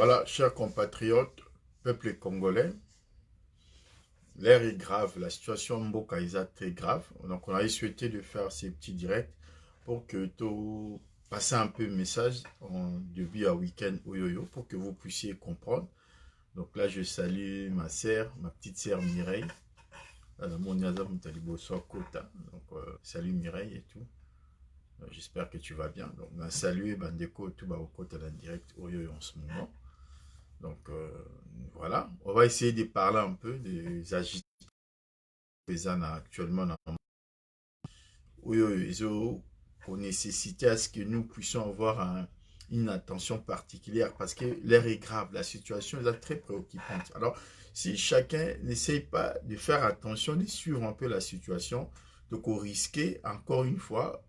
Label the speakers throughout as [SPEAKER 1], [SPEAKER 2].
[SPEAKER 1] Voilà, chers compatriotes, peuple congolais, l'air est grave, la situation en Mboka est très grave. Donc, on avait souhaité de faire ces petits directs pour que tout passer un peu le message en début à week-end oyoyo pour que vous puissiez comprendre. Donc là, je salue ma sœur, ma petite sœur Mireille. Donc, salut Mireille et tout. J'espère que tu vas bien. Donc, on a salué Bandeko tout bas au côté en direct oyoyo en ce moment. Donc voilà, on va essayer de parler un peu des agitations actuellement dans le monde. Ils ont nécessité à ce que nous puissions avoir une attention particulière parce que l'air est grave, la situation est très préoccupante. Alors, si chacun n'essaye pas de faire attention, de suivre un peu la situation, donc on risquait encore une fois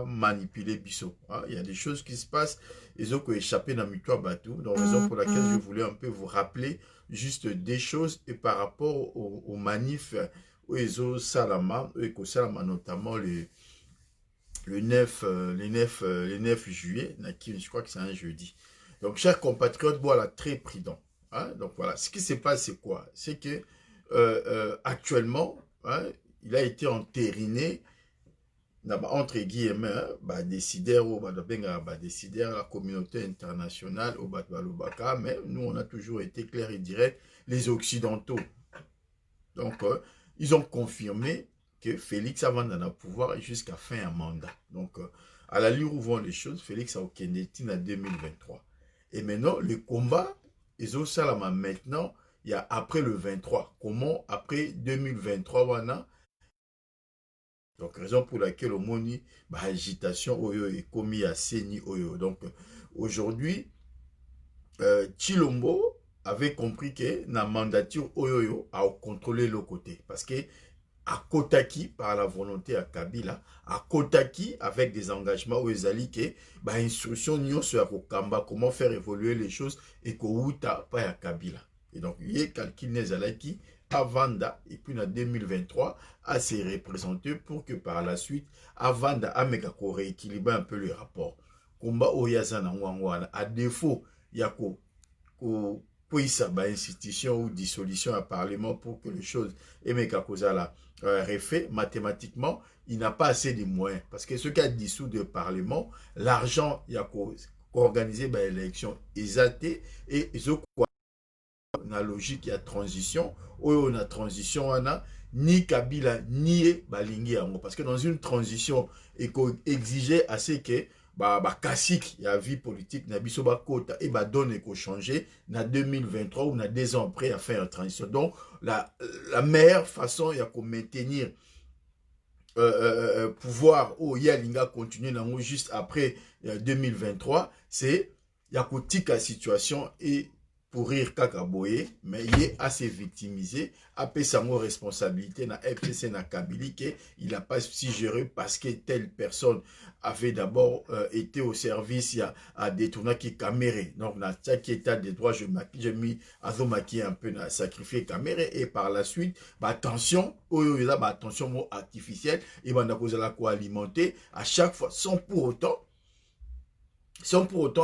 [SPEAKER 1] manipuler Bissot. Il y a des choses qui se passent, ils ont échappé dans le bateau, donc raison pour laquelle je voulais un peu vous rappeler juste des choses et par rapport aux manifs où ils ont Salama, notamment le 9, les 9 juillet, je crois que c'est un jeudi. Donc, chers compatriotes, voilà, très prudent. Hein? Donc, voilà, ce qui se passe, c'est quoi? C'est que actuellement, hein, il a été entériné, entre guillemets, décideur, la communauté internationale, mais nous, on a toujours été clair et direct, les Occidentaux. Donc, ils ont confirmé que Félix avant d'en avoir pouvoir jusqu'à fin un mandat. Donc, à l'allure où vont les choses, Félix a Okendeti en 2023. Et maintenant, le combat, ils ont ça là maintenant, il y a après le 23. Comment après 2023, wana? Donc, raison pour laquelle au moni, agitation oyo est commis à Seni oyo. Donc, aujourd'hui, Chilombo avait compris que la mandature oyoyo a contrôlé le côté. Parce que à Kotaki, par la volonté à Kabila, à Kotaki, avec des engagements où ils allaient que, instruction n'y sur Kamba, comment faire évoluer les choses et qu'au pas à Kabila. Et donc, il y a calcul Nezalaki à Vanda, et puis en 2023, à se représenter pour que par la suite, à Vanda, à Megako rééquilibrer un peu le rapport. Combat Oyazana Wangwana, à défaut, il y a pour institution ou dissolution à parlement pour que les choses refait mathématiquement, il n'a pas assez de moyens. Parce que ce qui a dissous le parlement, l'argent, il y a qu'organiser l'élection exaltée et la logique, il y a transition, où on a transition, on a ni Kabila, ni Balingi. Parce que dans une transition, il exigeait assez que Kassik, il y a vie politique, na biso kota et donne ko changer na 2023 ou na 2 ans après à faire une transition. Donc la meilleure façon il y a qu'on maintenir pouvoir où il y a l'inga continuer juste après 2023, c'est il y a la situation et pour rire kakaboye, mais il est assez victimisé, après sa responsabilité na FCC na Kabili il n'a pas si géré parce que telle personne avait d'abord été au service à détourner qui caméré. Donc na chaque état des droits j'ai mis azomaki un peu na sacrifier caméré et par la suite attention attention mot artificiel et ben la alimenter à chaque fois sans pour autant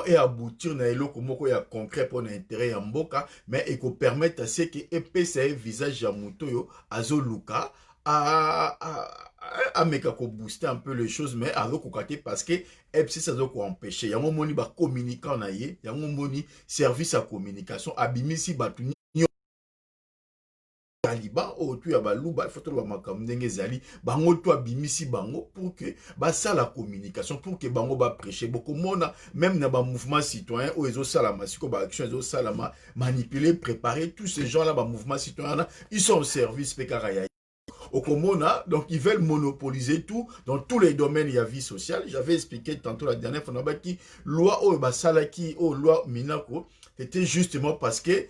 [SPEAKER 1] et aboutir na eloko moko ya concret pour l'intérêt ya mboka mais et ko permettre à ce que epesa visage ya moto yo azoluka a meka ko booster un peu les choses mais azo ko kate parce que FCC ça doit empêcher yango moni ba communicant na ye yango moni service à communication abimisi batu Taliban au tu ya baluba faut ba makambo ndenge zali bango to abimisi bango pour que ça la communication pour que bango ba prêcher beaucoup mona même na ba mouvement citoyen ou ezo sala masiko ba action ezo sala manipuler préparer tous ces gens là ba mouvement citoyen ils sont au service pekaraya au Komona, donc ils veulent monopoliser tout dans tous les domaines, il y a vie sociale. J'avais expliqué tantôt la dernière fois, qui loi ou basalaki ou loi Minako, c'était justement parce que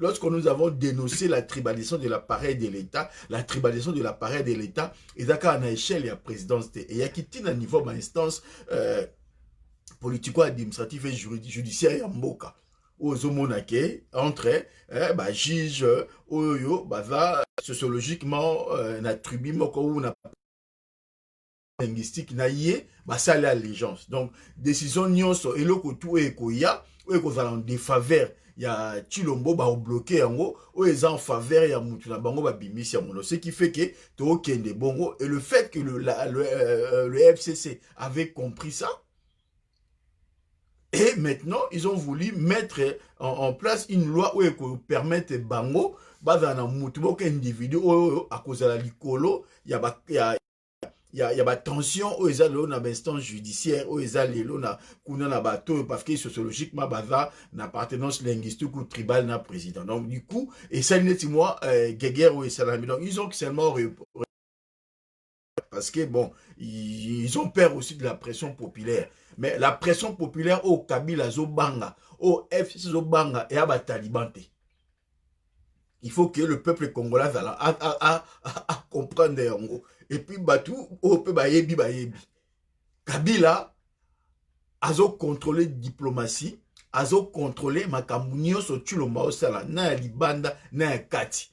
[SPEAKER 1] lorsque nous avons dénoncé la tribalisation de l'appareil de l'État, et d'accord, à échelle, il y a présidence, et il y a qui tient à niveau d'instance politico-administrative et judiciaire, il y a Mboka. Entre juge oyo sociologiquement na tribu moko ou na linguistique na yé bah ça l'allégeance. Donc décision nyonso eloko tout ekoya ou ekozala en défaveur ya Tshilombo ba bloqué yango ou les en faveur ya mutu na bango ba bimisi yango. Ce qui fait que to kende bongo et le fait que le FCC avait compris ça. Et maintenant, ils ont voulu mettre en place une loi où ils permettent bango, bazana mutubo individu à cause de la licolo, il y a ba tension où ils ont une instance judiciaire où ils ont na kuna na bateau parce que sociologiquement baza na appartenance linguistique ou tribale na président. Donc du coup, et ça n'est moi guerre ou salami. Donc ils ont seulement parce que bon, ils ont peur aussi de la pression populaire. Mais la pression populaire au Kabila Zobanga, au FCC Zobanga et à Taliban. Il faut que le peuple congolais a comprendre. Et puis, Batou, au peu bayebi. Kabila a contrôlé diplomatie, a contrôlé Makamunio so Tshilombo Osala, na Libanda, na Kati.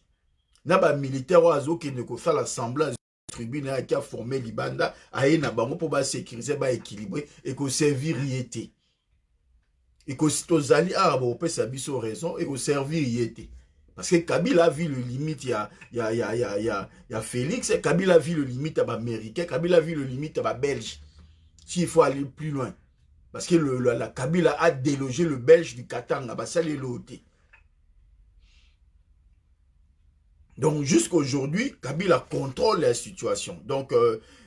[SPEAKER 1] Na ba militaire oazo qui ne fait l'assemblage tribune qui a formé Libanda, a na bango pour ba sécuriser, ba équilibrer et qu'on servir yété. Et que si tozali arabo peut sabiso raison et qu'on servir yété. Parce que Kabila a vu le limite, il y a Félix, Kabila a vu le limite à l'Américain, Kabila a vu le limite à la Belge. S'il faut aller plus loin. Parce que la Kabila a délogé le Belge du Katanga, bah ça les loté. Donc jusqu'aujourd'hui, Kabila contrôle la situation. Donc,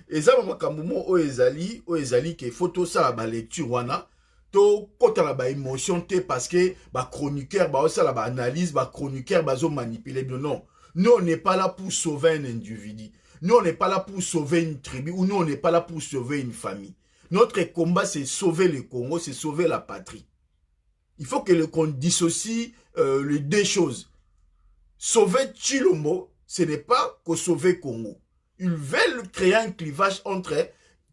[SPEAKER 1] ezama makambumo o ezali ke photo ça ba lecture wana. To kota la ba émotion te parce que ba chroniqueur ba ça la ba analyse ba chroniqueur ba zo manipuler. Non, nous on n'est pas là pour sauver un individu. Nous on n'est pas là pour sauver une tribu ou nous on n'est pas là pour sauver une famille. Notre combat c'est sauver le Congo, c'est sauver la patrie. Il faut que qu'on dissocie les deux choses. Sauver Tshilombo, ce n'est pas que sauver Congo. Ils veulent créer un clivage entre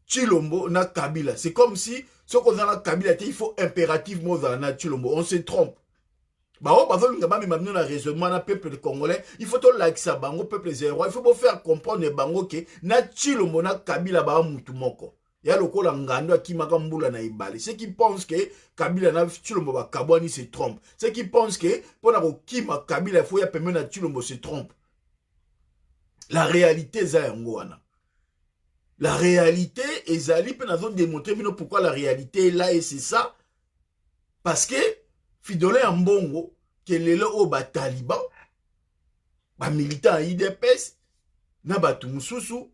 [SPEAKER 1] Tshilombo et Kabila. C'est comme si, ce qu'on a dans Kabila, il faut impérativement dans Tshilombo. On se trompe. Bah, on va faire un raisonnement dans peuple congolais. Il faut tout like ça, bango peuple zéro. Il faut faire comprendre bango que na Tshilombo na Kabila ba mutumoko. Il y a le col ngando qui m'a gambula na ibali. Ceux qui pensent que Kabila na Tshilombo ba kabwani se trompe. Ceux qui pensent que pour na kima Kabila faut ya pembe na Tshilombo se trompe. La réalité za yangoana. La réalité ezali pe nazo démontrer bino pourquoi la réalité est là et c'est ça parce que Fidolé Ambongo que lelo o ba taliban ba militant IDPS na ba tumususu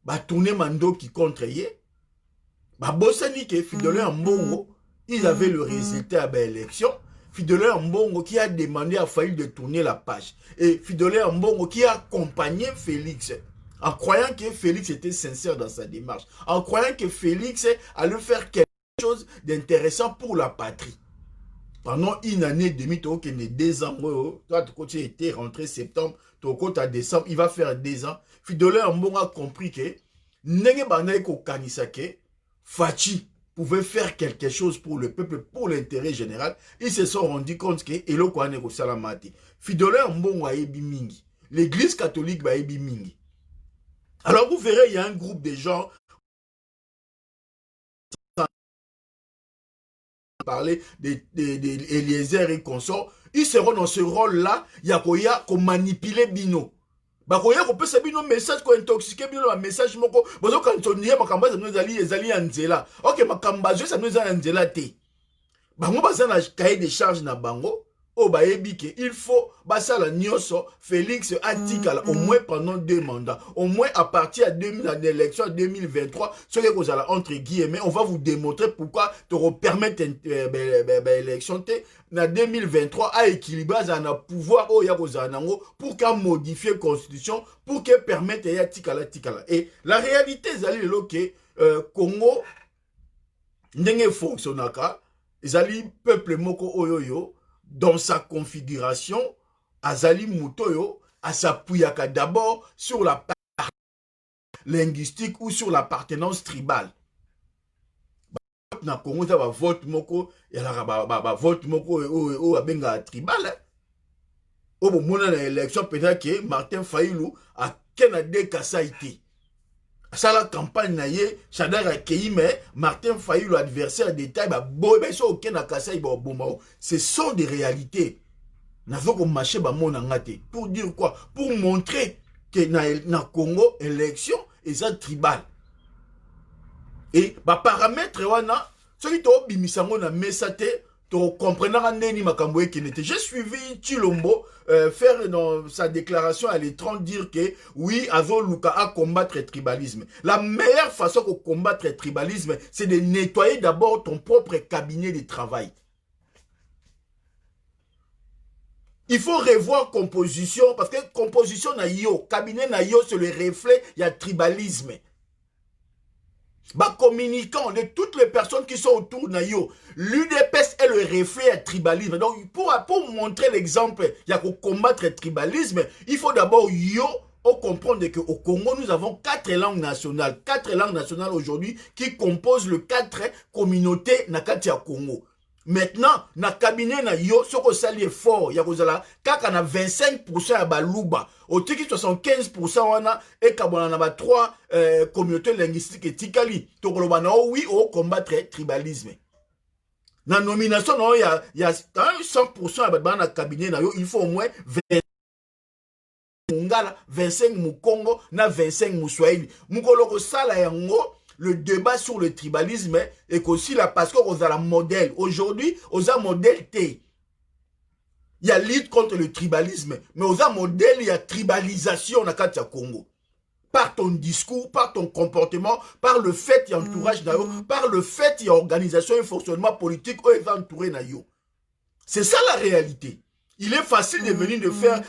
[SPEAKER 1] ba tourner mando qui contre ye. Bosani que Fidolé Ambongo, ils avaient le résultat à l'élection. Fidolé Ambongo qui a demandé à Faïl de tourner la page. Et Fidolé Ambongo qui a accompagné Félix. En croyant que Félix était sincère dans sa démarche. En croyant que Félix allait faire quelque chose d'intéressant pour la patrie. Pendant une année et demie, tu as 2 ans. Toi, tu étais rentré septembre, tu as décembre, il va faire 2 ans. Fidolé Ambongo a compris que Nenge Banaïko Kanisake, Fachi pouvait faire quelque chose pour le peuple, pour l'intérêt général. Ils se sont rendus compte que Eloko Aneko Salamati. Fidolé Ambongo a ebi mingi. L'église catholique va ebi mingi. Alors vous verrez, il y a un groupe de gens parler d'Eliezer et consorts. Ils seront dans ce rôle-là. Il y a qu'on manipuler Bino. Bakoya ko pesa bino message ko intoxiquer bino ba message moko bozo kantondier makamba za ezali anzela. OK makamba zo ça nous a anzela te. Bango baza na cahier de charge na bango o ba ebike il faut basala nyoso Félix atikala au moins pendant 2 mandats. Au moins à partir de l'élection 2023 ce que vous allez entre guillemets on va vous démontrer pourquoi te permettre élection te na 2023 à équilibrer un pouvoir au ya kozanango pour qu'à modifier constitution pour que permettre ya tikala. Et la réalité c'est que Congo ndenge fonctionnaka ezali peuple moko oyoyo dans sa configuration azali mutoyo asapuyaka d'abord sur la partie linguistique ou sur l'appartenance tribale. Na Congo ça va vote moko ya ba vote moko o abenga tribal. O bo mona na élection peut-être que Martin Fayulu a Canada Kasaïté. Ça la campagne na ye, Chadar accueilli, mais Martin Fayulu, l'adversaire d'État, ce sont des réalités. Pour dire quoi? Pour montrer que na Congo, élection, et ça tribal. Et paramètre wana, ceux qui ont bimisango na mesate, tu comprendras neni makamboe qui n'était. J'ai suivi Chilombo faire dans sa déclaration à l'étrange dire que oui, Azo Luka a combattre le tribalisme. La meilleure façon de combattre le tribalisme, c'est de nettoyer d'abord ton propre cabinet de travail. Il faut revoir composition, parce que composition na yo, cabinet na yo, c'est le reflet, il y a tribalisme. Bah, communiquant de toutes les personnes qui sont autour de yo, l'UDPS est le reflet du tribalisme. Donc, pour montrer l'exemple, il y a qu'on combattre le tribalisme, il faut d'abord comprendre qu'au Congo, nous avons 4 langues nationales. 4 langues nationales aujourd'hui qui composent les 4 communautés Nakatia Congo. Maintenant, na cabinet na yo, ce qu'on s'allie fort, il y a kaka na 25% à baluba, au tiki 75% wana, et kabona na ba 3 communautés linguistiques et tikali. Donc, oui, au combattre tribalisme. Na nomination, il y a 100% à na cabinet na yo, il faut au moins 25 mu Congo, na 25 mu Swahili. Mukoloko sala yango, le débat sur le tribalisme est aussi là parce qu'on a la modèle. Aujourd'hui, on a modèle T. Il y a lutte contre le tribalisme, mais on a modèle, il y a tribalisation dans le Congo. Par ton discours, par ton comportement, par le fait qu'il y a entourage d'ailleurs, par le fait qu'il y a organisation et fonctionnement politique, où il va entourer d'ailleurs. C'est ça la réalité. Il est facile de venir de faire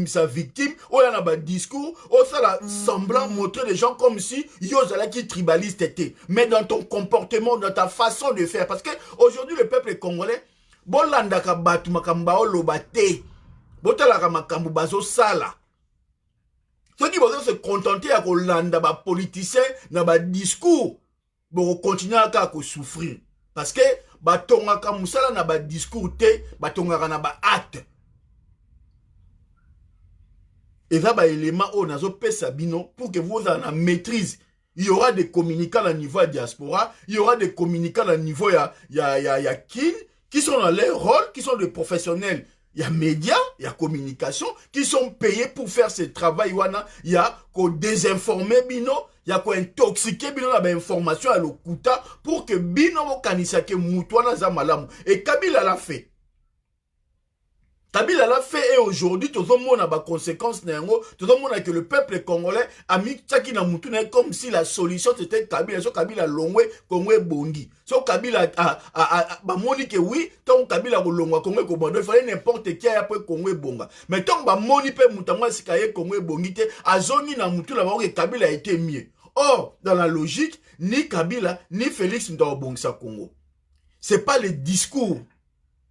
[SPEAKER 1] sa victime, où il y a un discours, où ça semblant montrer les gens comme si Yozala qui tribaliste était. Mais dans ton comportement, dans ta façon de faire. Parce que aujourd'hui le peuple congolais, Bolandaka batu makambao lobate, Botalaka makambu bazo sala. Ceux qui vont se contenter à Rolanda, ba politicien, dans ba discours, vont continuer à souffrir. Parce que, batongaka musala na ba discours te, batongaka na ba acte. Et ça, ba élément au nazo pesa bino, pour que vous en maîtrise. Il y aura des communicants à niveau de diaspora, il y aura des communicants à niveau kin, qui sont dans leur rôle, qui sont des professionnels. Il y a médias, il y a communication, qui sont payés pour faire ce travail. Il y a qu'on désinformer bino, il y a qu'on intoxiquer bino la information à l'okuta pour que bino mo kanisake mutuana za malamu. Et Kabila l'a fait. Kabila l'a fait et aujourd'hui, tout le monde a des conséquences, tout le monde a que le peuple congolais a mis Tchaki na Moutouna comme si la solution c'était Kabila. So Kabila longwe, Kongwe bongi. So Kabila a moni que oui, tant Kabila longwa, Kongwe kobondo, il fallait n'importe qui après Kongwe bonga. Mais tant que moni pe Moutangwa sikaye Kongwe bongi te, a zoni na Moutouna, que Kabila a été mieux. Or, dans la logique, ni Kabila, ni Félix Ndawabongsa Congo. C'est pas le discours.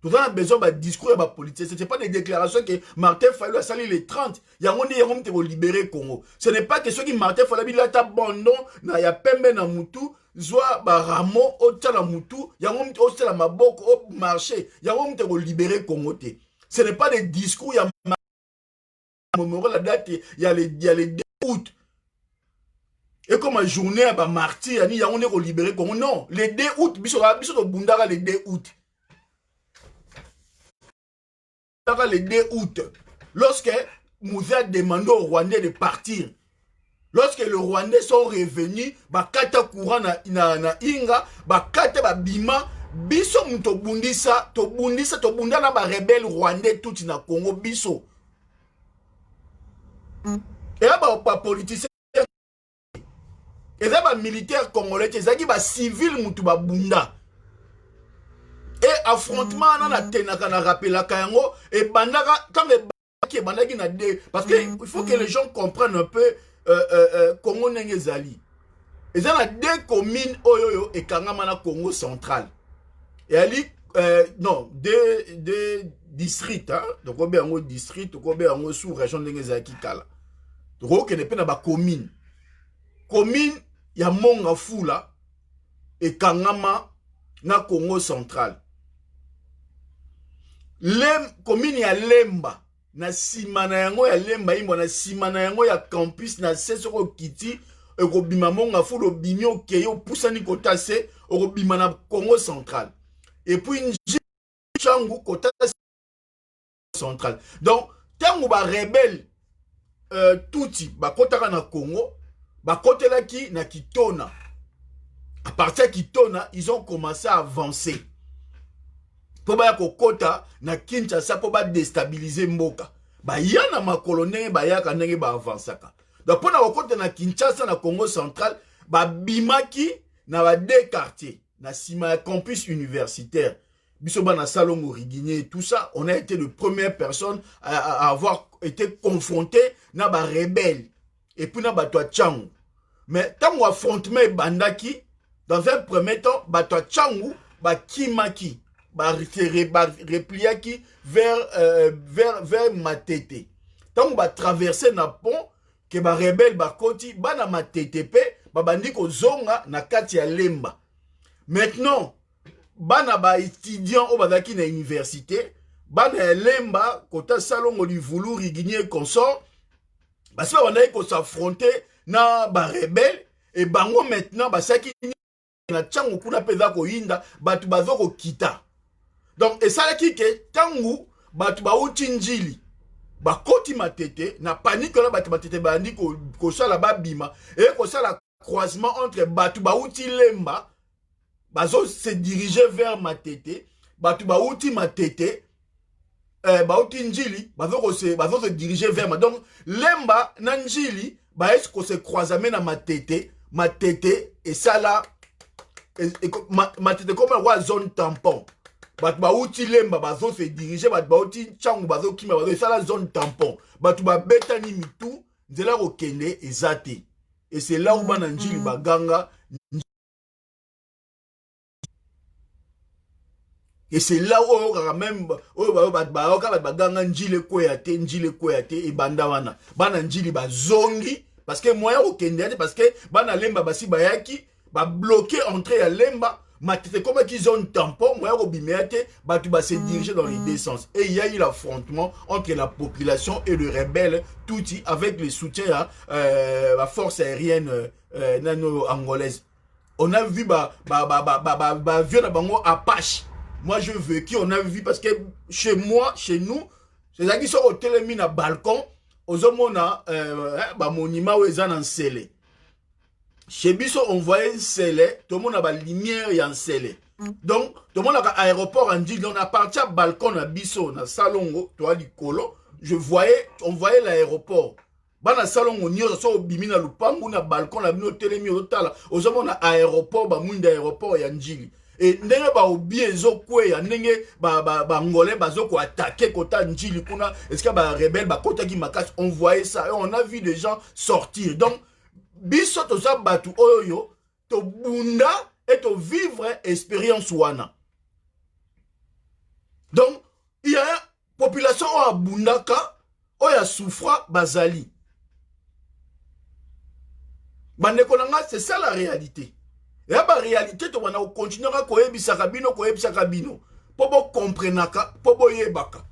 [SPEAKER 1] Nous avons besoin d'un discours et d'un politique. Ce n'est pas des déclarations que Martin Fayulu a sali les 30. Il y a un monde qui libérer le Congo. Ce n'est pas que ceux qui Martin Fayulu a abandonné, il y a Pembe na Moutou, Zoa Baramo, Otala Moutou, il y a un monde qui a Maboko au marché. Il y a un monde qui libérer le Congo. Ce n'est pas des discours, il y a la date, il y a les 2 août. Et comme une journée à martyr, il y a un monde qui libérer le Congo. Non, les 2 août, biso Bundara les 2 août. Le 2 août, lorsque Moussa a demandé aux Rwandais de partir, lorsque les Rwandais sont revenus, bakata courant na inga, bakata bima, biso muto bundisa, to bunda na ba rebelle Rwandais tout na Congo biso. Et là ba politicien, et là ba militaire congolais, ezaki ba civil mutu ba bunda. Et affrontement na tenaka na rappelaka yango et bandaka quand les bandaki na de parce que il faut que les gens comprennent un peu Congo nengezali. Et ça na 2 communes oyoyo et kangama na Congo central. Et ali non 2 districts hein donc obe yango district obe yango sous région nengezali kala. Donc que ne pe na ba commune ya Monga Fula et kangama na Congo central. Commune ya Lemba na sima na yango ya Lemba imbo na sima na yango ya campus na Sesoko Kiti ekobima monga fulu obimi okeye opusani kota se okobima na Congo central. Et puis Njili Tchangu kota central. Donc tango ba rebelle touti bakotaka na Congo, bakotelaki na Kitona. À partir de Kitona, ils ont commencé à avancer. Pour ba kokota na Kinshasa pour ba déstabiliser mboka. Ba yana makolone ba yaka ndenge ba avansaka. Donc pour na kokota na Kinshasa na Congo central, ba bimaki na ba deux quartiers, na sima campus universitaire. Bisoba na Salongo Rigigné et tout ça, on a été les premières personnes à avoir été confrontés na ba rebelles et puis na ba Tchangou. Mais tant qu'on affrontement bandaki, dans un premier temps, ba Tchangou, ba Kimaki, ba repliaki vers Matete. Tant qu'on va traverser na pont, que ba rebelle ba koti, ba na Matete pe, ba bandiko zonga na kati ya Lemba. Maintenant, bana ba étudiant au bazaki na université, bana Lemba, kota Salongo du Voulou, Rigigné consort, parce que on a ko s'affronter na ba rebelle et bango maintenant basaki na Tchangu kuna peza ko yinda batu bazoko kita. Donc et ça qui que tangu batu ba uti Njili ba koti Matete na panique na batu Matete bandi ko sala ba bima et ko sala croisement entre batu ba uti Lemba bazo se diriger vers Matete, batu ba uti Matete bauti Njili bazo se diriger vers ma. Donc Lemba na Njili ba est-ce qu'on se croisame na Matete et ça là Matete comme la zone tampon. Batu ba uti Lemba bazo se diriger batu ba uti Tchangu bazo kima bazo ça la zone tampon. Batu ba betani mitu nzela ko kende ezate. Et c'est là où bana Njili baganga. Et c'est là où même baganga Njile Koyate et bandawana bana Njili bazongi parce que moyen au Kenya parce que bana Lemba basi bayaki ba bloquer entrée à Lemba Matete comme qu'ils ont tampon moyen au bimeate batu ba se diriger dans les deux sens et il y a eu l'affrontement entre la population et le rebelle Tutsi avec le soutien à la force aérienne nano-angolaise. On a vu vieux na bango Apache. Moi, je veux qu'on a vu, parce que chez moi, chez nous, c'est ça qui sont au télémine à balcon, aux hommes, on a monument où ils ont un scellé. Chez Bisso, on voyait un scellé, tout le monde a la lumière et un scellé. Donc, tout le monde a un aéroport en dit, on a parti à balcon à Bisso, dans Salongo, toi, du Colo, on voyait l'aéroport. Bana Salongo, on y a bimi na lupangu, na balcon, na bino télémine, aux hommes, on a aéroport, munda aéroport et Njili. Et ndenge ba obi ezo kweya ndenge ba ngolais bazoko attaquer kota Njili kuna est-ce que ba rebelle ba kota ki makasi on voyait ça et on a vu des gens sortir. Donc biso to za batu oyo to bunda et to vivre expérience wana. Donc il y a une population o abundaka o ya souffra bazali. Bandeko nanga c'est ça la réalité. Et la réalité, tu vas continuer à koyebisaka bino. Pobo comprenaka, pobo yebaka.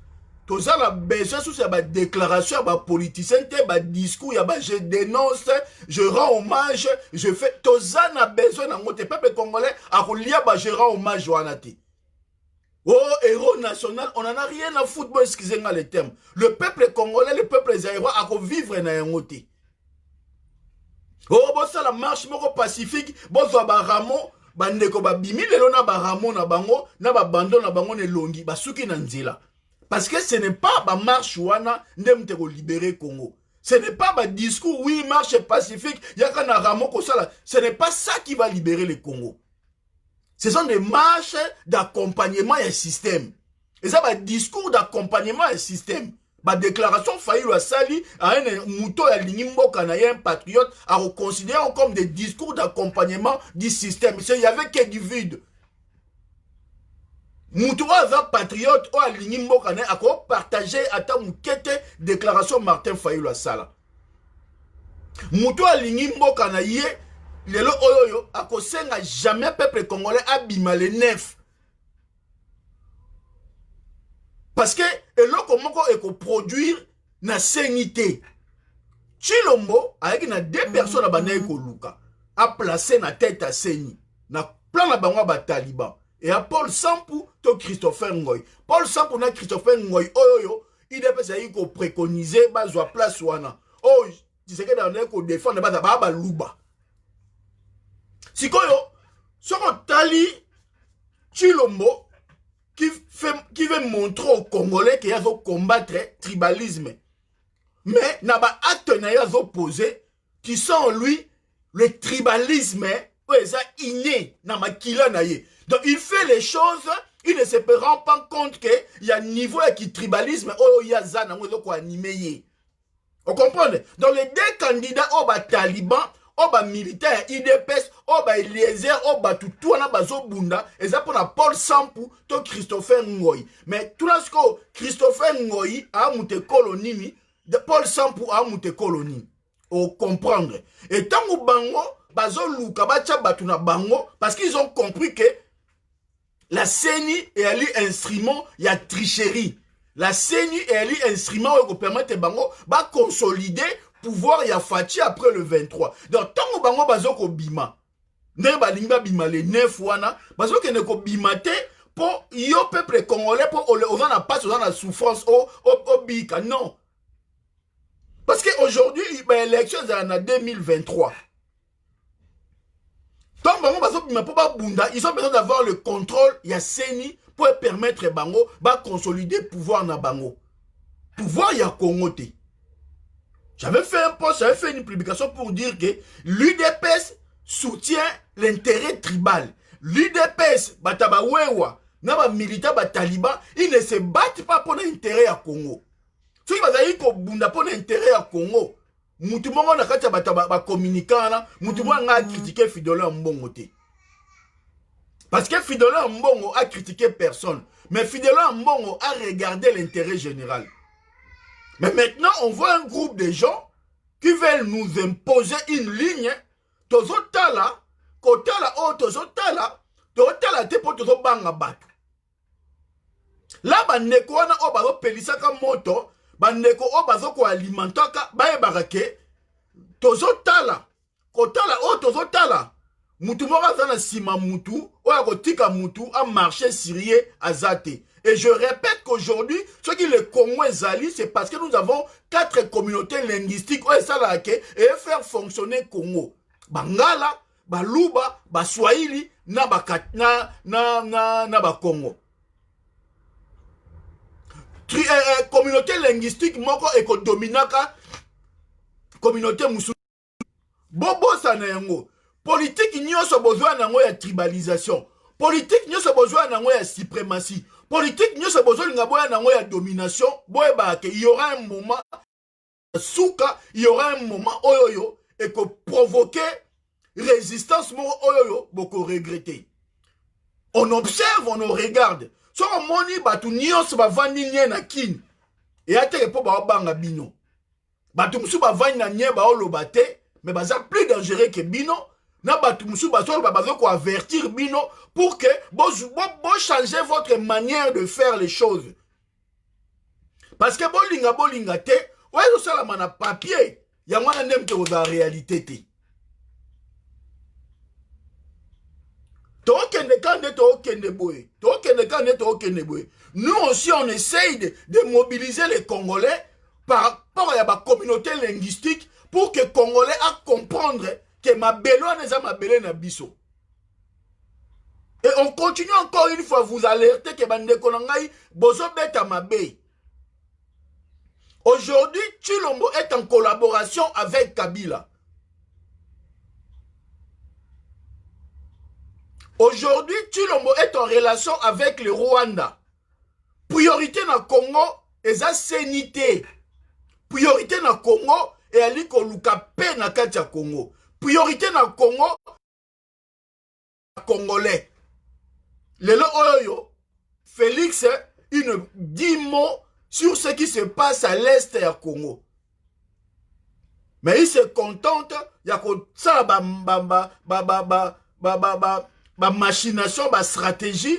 [SPEAKER 1] Tu as besoin sous sa déclaration, ba politicien, ba discours, je dénonce, je rends hommage, je fais. Tu as besoin dans notre peuple congolais, à je rends hommage à Anati. Oh, héros national, on n'en a rien à foutre, excusez-moi les termes. Le peuple congolais, le peuple zaïrois, à vivre dans un côté. Oh, bon, ça la marche moko pacifique, bon, ça ba ramo, bandeko ba bimi, lelo na ba ramo na bango, na ba bando na bango ne longi, ba suki na nzela. Parce que ce n'est pas ba marche wana, ndem te ko libérer Congo. Ce n'est pas ba discours, oui, marche pacifique, yaka na ramo ko sala. Ce n'est pas ça qui va libérer le Congo. Ce sont des marches d'accompagnement et un système. Et ça, ba discours d'accompagnement et un système. Ba déclaration failli à sali à un mouton à l'ingimboka na un patriote à reconsidérer comme des discours d'accompagnement du système. Il y avait que du vide. Mouton à patriote ou à l'ingimboka na à partager à ta moukete déclaration Martin Fayulu à sala. Mouton à l'ingimboka na yé lelo oyoyo à kosenga jamais peuple congolais abima les neuf. Parce que, et là, comment on peut produire na sénité. Chilombo, avec na deux personnes à banaye koluka, a placé na tête à Seni, na plan na bangwa ba Taliban. Et à Paul Sampou, to Christopher Ngoy. Paul Sampou na Christopher Ngoy, oyoyo, il est passé à préconiser, bazwa place wana. Oh, tu sais que dans le défendre, ba luba. Si koyo, sur un tali, Chilombo, qui veut montrer aux Congolais qu'il y a un combattre tribalisme. Mais, n'a pas acte n'a opposé, qui sont en lui, le tribalisme, ouais, ça inné, n'a pas qu'il a naïe. Donc, il fait les choses, il ne se rend pas compte qu'il y a un niveau qui tribalisme, oh, il y a ça, n'a pas animé. Vous comprenez? Dans les deux candidats, oh, bah, Taliban, oh, bah, militaire, IDPS, oh, bah, Eliezer, oh, bah, tout, on a bazo bunda, et ça pour la Paul Sampou, to Christopher Ngoy. Mais, tout ce que Christopher Ngoy a monté colonie, de Paul Sampou a monté colonie. Vous comprendre? Et tant que bango, bazo luka, bacha batuna bango, parce qu'ils ont compris que la CENI est un instrument, il y a tricherie. La CENI est un instrument qui permet de bango, ba consolider pouvoir ya Fachi après le 23. Donc, tant que bango bazo ko bima, ne balinga bima le 9 wana, bazo ke ne ko bimate, pour yo peuple congolais, pour on a pas la souffrance au bika, non. Parce qu'aujourd'hui, l'élection est en 2023. Tant bango bazo bima pour ba bunda, ils ont besoin d'avoir le contrôle, ya CENI, pour permettre bango, ba consolider pouvoir na bango. Pouvoir ya Congo te. J'avais fait un post, j'avais fait une publication pour dire que l'UDPS soutient l'intérêt tribal. L'UDPS, Batabawewa, Naba militaire, Bataliban, ils ne se battent pas pour l'intérêt à Congo. Ceux qui vont pour l'intérêt à Congo, Moutumongo na kati ba communicant, Moutumongo a critiqué Fidèle Mbongo te. Parce que Fidèle Mbongo a critiqué personne. Mais Fidèle Mbongo a regardé l'intérêt général. Mais maintenant, on voit un groupe de gens qui veulent nous imposer une ligne. Tozotala, kotala, oh, tozotala, te po tozobanga bato. Là, bandeko wana o bazo pelisaka moto, bandeko o bazo ko alimentaka, bae barake, tozotala, kotala, oh, tozotala. Mutu moko zana sima mutu, oya kotika mutu a marché syrien azate. Et je répète qu'aujourd'hui, ce qui le Congo Zali, c'est parce que nous avons 4 communautés linguistiques et faire fonctionner Congo. Bangala, Baluba, Baswahili, na Congo. Communauté linguistique, moko eko dominaka, communauté musulmane. Bobo Sanayango. Politique, il n'y a pas besoin de tribalisation. Politique, il n'y a pas besoin de suprématie. Politique, il n'y a pas besoin de domination. Il y aura un moment, souka, il y aura un moment, oyoyo, et que provoquer résistance, oyoyo, beaucoup regretter. On observe, on regarde. Si on moni, batu nyos ba vandi nye na kin. Et à tel point, banga bino. Batu musu ba vandi na nye ba olobate, mais baza plus dangereux que bino. Na batu musu baso bazo ko avertir bino pour que bo changer votre manière de faire les choses. Parce que bolinga te, ouais so sala mana papier, ya mwana nem te oza réalité te. Nous aussi on essaye de mobiliser les Congolais par rapport à la communauté linguistique pour que les Congolais a comprendre que ma belo n'est ma belé na biso. Et on continue encore une fois à vous alerter que bande konangai bozo beta mabe. Aujourd'hui, Chilombo est en collaboration avec Kabila. Aujourd'hui, Chilombo est en relation avec le Rwanda. Priorité dans le Congo, et sa sénité. Priorité dans le Congo, et aliko luka pe na katia Congo. Priorité dans le Congo, Congolais. Lelo oyo, Félix, il ne dit mot sur ce qui se passe à l'est du Congo. Mais il se contente, il y a ça, machination, stratégie,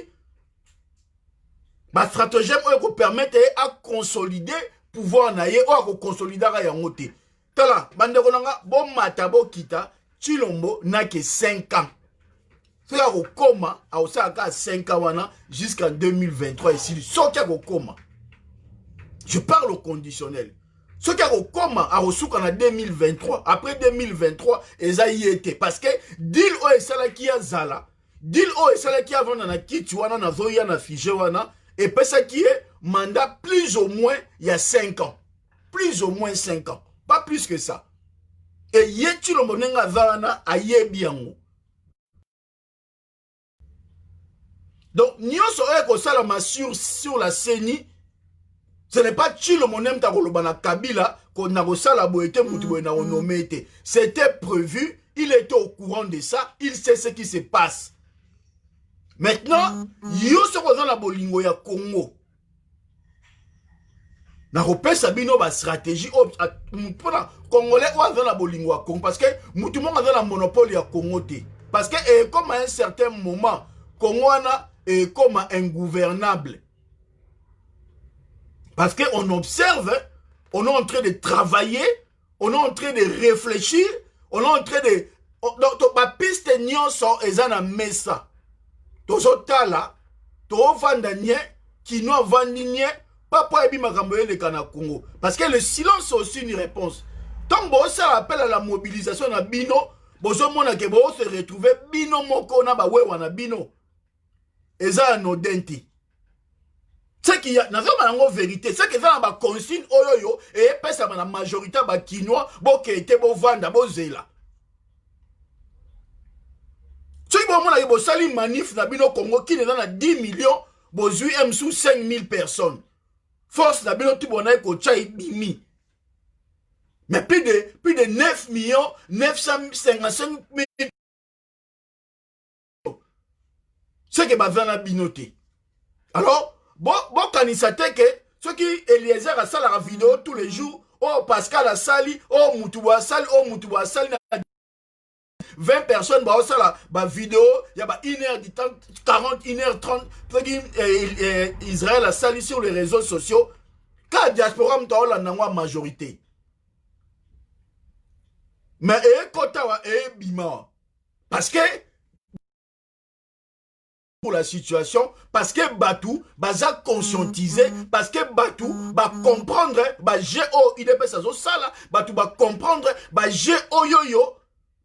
[SPEAKER 1] stratagème qui permet à consolider pouvoir naïe ou à consolider à yangote. Tala, bandeko nanga, bon mata, bon kita, Chilombo n'a que 5 ans. C'est là au coma, à Osaka 5 ans jusqu'en 2023 ici. Ce qui est au coma. Je parle au conditionnel. Ce qui est au coma, à Osaka en 2023. Après 2023, ils ont y été. Parce que, deal o esala qui a zala, deal o esala qui a vendu na kituana, na zoya, na fijewana, et puis ça qui est mandat plus ou moins il y a 5 ans. Plus ou moins 5 ans. Pas plus que ça. Et yetu le monenga zana aye biango. Donc, nous sommes sur la CENI. Ce n'est pas Chilo Monem Takolobana Kabila qu'on a reçu la boété Moutouena Onomete. C'était prévu, il était au courant de ça, il sait ce qui se passe. Maintenant, yo se dans la bolingo ya Congo. Na repère Sabino ba stratégie pour la Congolais ou dans la bolingo ya Congo parce que Moutoumon a dans la monopole ya Congo te. Parce que comme à un certain moment Congo est comme ingouvernable. Parce qu'on observe, on est en train de travailler, on est en train de réfléchir, on est en train de... Donc, ma piste nyonso ezana mesa. Tozo tala, to vandanye, qui nous vandanye, papa ebi makamboye le kana Congo. Parce que le silence est aussi une réponse. Tant que ça appelle à la mobilisation na bino, bozo mona ke bo se retrouver bino moko na ba wewa na bino. Eza anodenti. C'est qu'il y a dans vérité, c'est que ça ba consigne oyoyo et pesa la majorité ba kinois bo kete bo vanda bo zela. Ce qui bon na bo sali manif na bino Congo qui est dans 10 millions bo zui sous 5000 personnes. Force na bino tout bona ko chai bimi. Mais plus de 9 millions 955 000. C'est que ba vana binoté. Alors bon kanisa teke ceux qui Eliezer a sali la vidéo tous les jours, oh Pascal a sali, oh Moutouba sali, 20 personnes bah ça la vidéo, il y a 1h 40, 1h30 Israël a sali sur les réseaux sociaux. Quand diaspora m'ta la nangwa majorité. Mais kota wa bima parce que pour la situation, parce que Batou va conscientiser, parce que Batou va comprendre, bah géo, il est pas ça sala, Batou va comprendre, bah géo yo,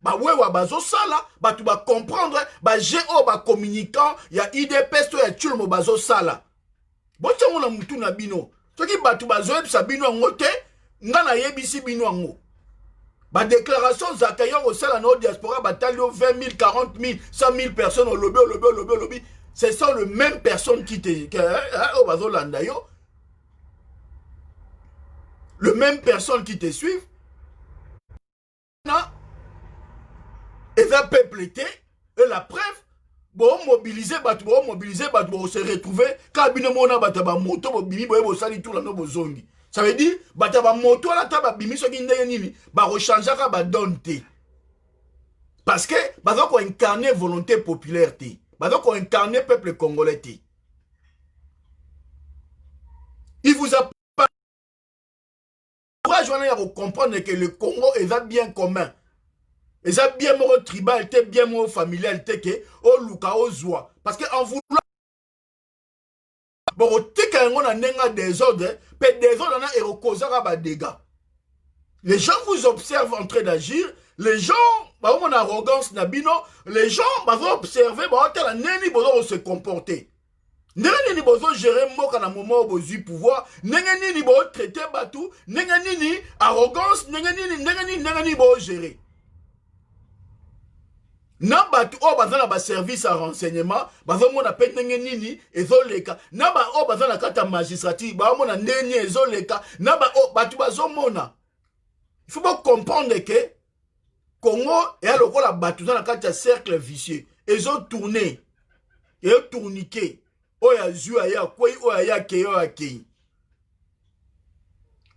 [SPEAKER 1] bah wewa bazo sala, Batou va comprendre, bah géo bah communicant, il y a IDP, il y a tout le monde bazo sala. Bon tiens on a mutu na bino, ce qui Batou bazo sa bino ngote, ngana yebisi bino ngo. Ba déclaration Zakayon au sein de notre diaspora, bataillon 20 000, 40 000, 100 000 personnes au lobby. Ce sont les mêmes personnes qui te... Les mêmes personnes qui te suivent. Et va peupleter. Et la preuve, bon mobiliser, bon se retrouver. Quand on a moto, bon sali tout la no zongi. Ça veut dire, bataba moto la taba bimi so ki ndenge nini, ba rechangeaka ba donte. Parce que bazo ko incarner volonté populaire te. Bazo ko incarner peuple congolais te. Il vous a pas courage à comprendre que le Congo est bien commun. Et ça bien moro tribal, te bien moro familial te que o luka o zwa. Parce que en vouloir bon, des ordres, les gens vous observent en train d'agir, les gens, mon arrogance, les gens vont observer, vont se comporter. Neni bozo gérer moka na moment où vous pouvoir, neni bo traiter batou, neni arrogance, neni bo gérer. Na batu o bazana ba service à renseignement bazo mona pe ndenge nini ezoleka na ba o bazana kata magistrature ba mona ndenge ezoleka na ba o batu bazo mona. Il faut pas comprendre que Congo et lokola batu dans la kata cercle vicieux ezo tourner et tourniquer o ya zu ya kwei o ya keyo ya kei.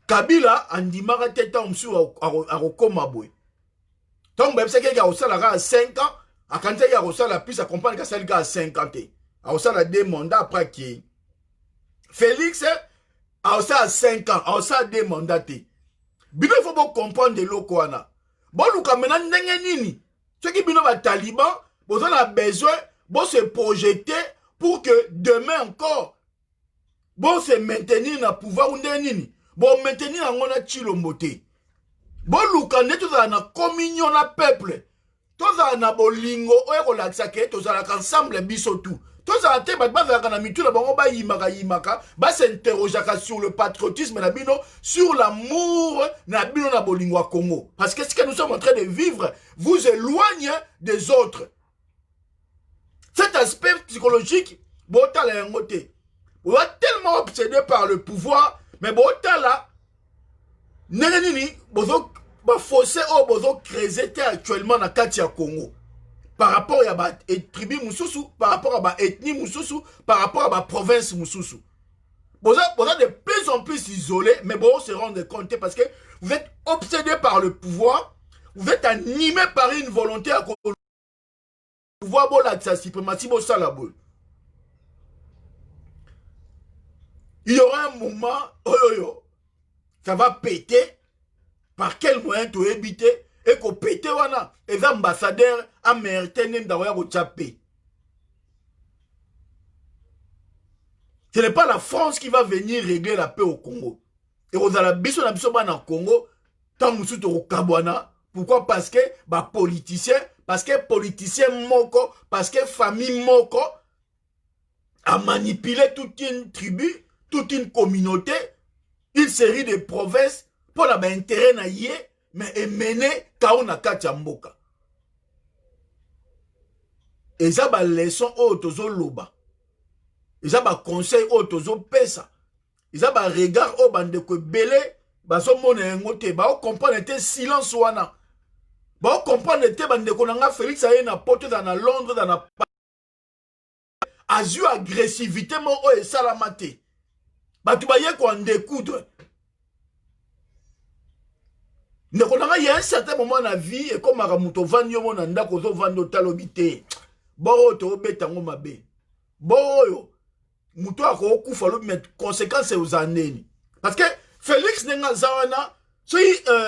[SPEAKER 1] Kabila andimaka teta msu a kokoma boy. Donc, même si quelqu'un a 5 ans, à quand il y a la plus à comprendre que celle qui a 50 ans. Il a deux mandats après qui. Félix a 5 ans, a 2 mandats. Bino il faut comprendre de l'eau wana. Bon luka maintenant ndenge nini. Ceux qui bino ba taliban, vous avez besoin de se projeter pour que demain encore bon se maintenir na pouvoir ou nini. Bon maintenir en ngona chilombote. Bon luka ne tous na communion na peuple. Tous na bolingo oye ko laksa ke tous na ensemble biso tout. Tous à te bazaka na mitu na bango ba yimaka ba s'interrogeaka sur le patriotisme na bino, sur l'amour na bino na bolingo à Congo. Parce que ce que nous sommes en train de vivre vous éloigne des autres. Cet aspect psychologique, botala yangote. On est tellement obsédé par le pouvoir, mais botala neneni bozo ba fossé o bozo creuser actuellement na kati ya Congo. Par rapport à la tribu Moussoussou, par rapport à la ethnie Moussoussou, par rapport à la province Moussoussou. Vous êtes de plus en plus isolés, mais bon, on se rend compte parce que vous êtes obsédés par le pouvoir, vous êtes animés par une volonté à pouvoir la suprématie, il y aura un moment, ça va péter, par quel moyen tu éviter? Et qu'on pète wana les ambassadeurs américains d'avoir chapé. Ce n'est pas la France qui va venir régler la paix au Congo. Et vous allez biso na biso na Congo tant musu to kabwana. Pourquoi? Parce que politiciens, parce que politiciens moko, parce que famille moko a manipulé toute une tribu, toute une communauté, une série de provinces pour la intérêt na yé. Mais emene kauna kati ya mboka. Eza ba leçon o tozo loba. Eza ba conseil o tozo pesa. Eza ba regard o bandeko belé bazo mona yango te ba o comprendre te silence wana. Ba o comprendre te bandeko nanga Félix aye na porte na Londres na azu agressivité mo o esalamate. Batu ba ye ko ndekudre. Il y a un certain moment dans la vie, et comme Maramuto Vanyo Monanda, Kozo Vando Talobite, Boro to Betango Mabe, Boro, Mouto a Koufalo mettre conséquences aux années. Parce que Félix Nenga Zawana,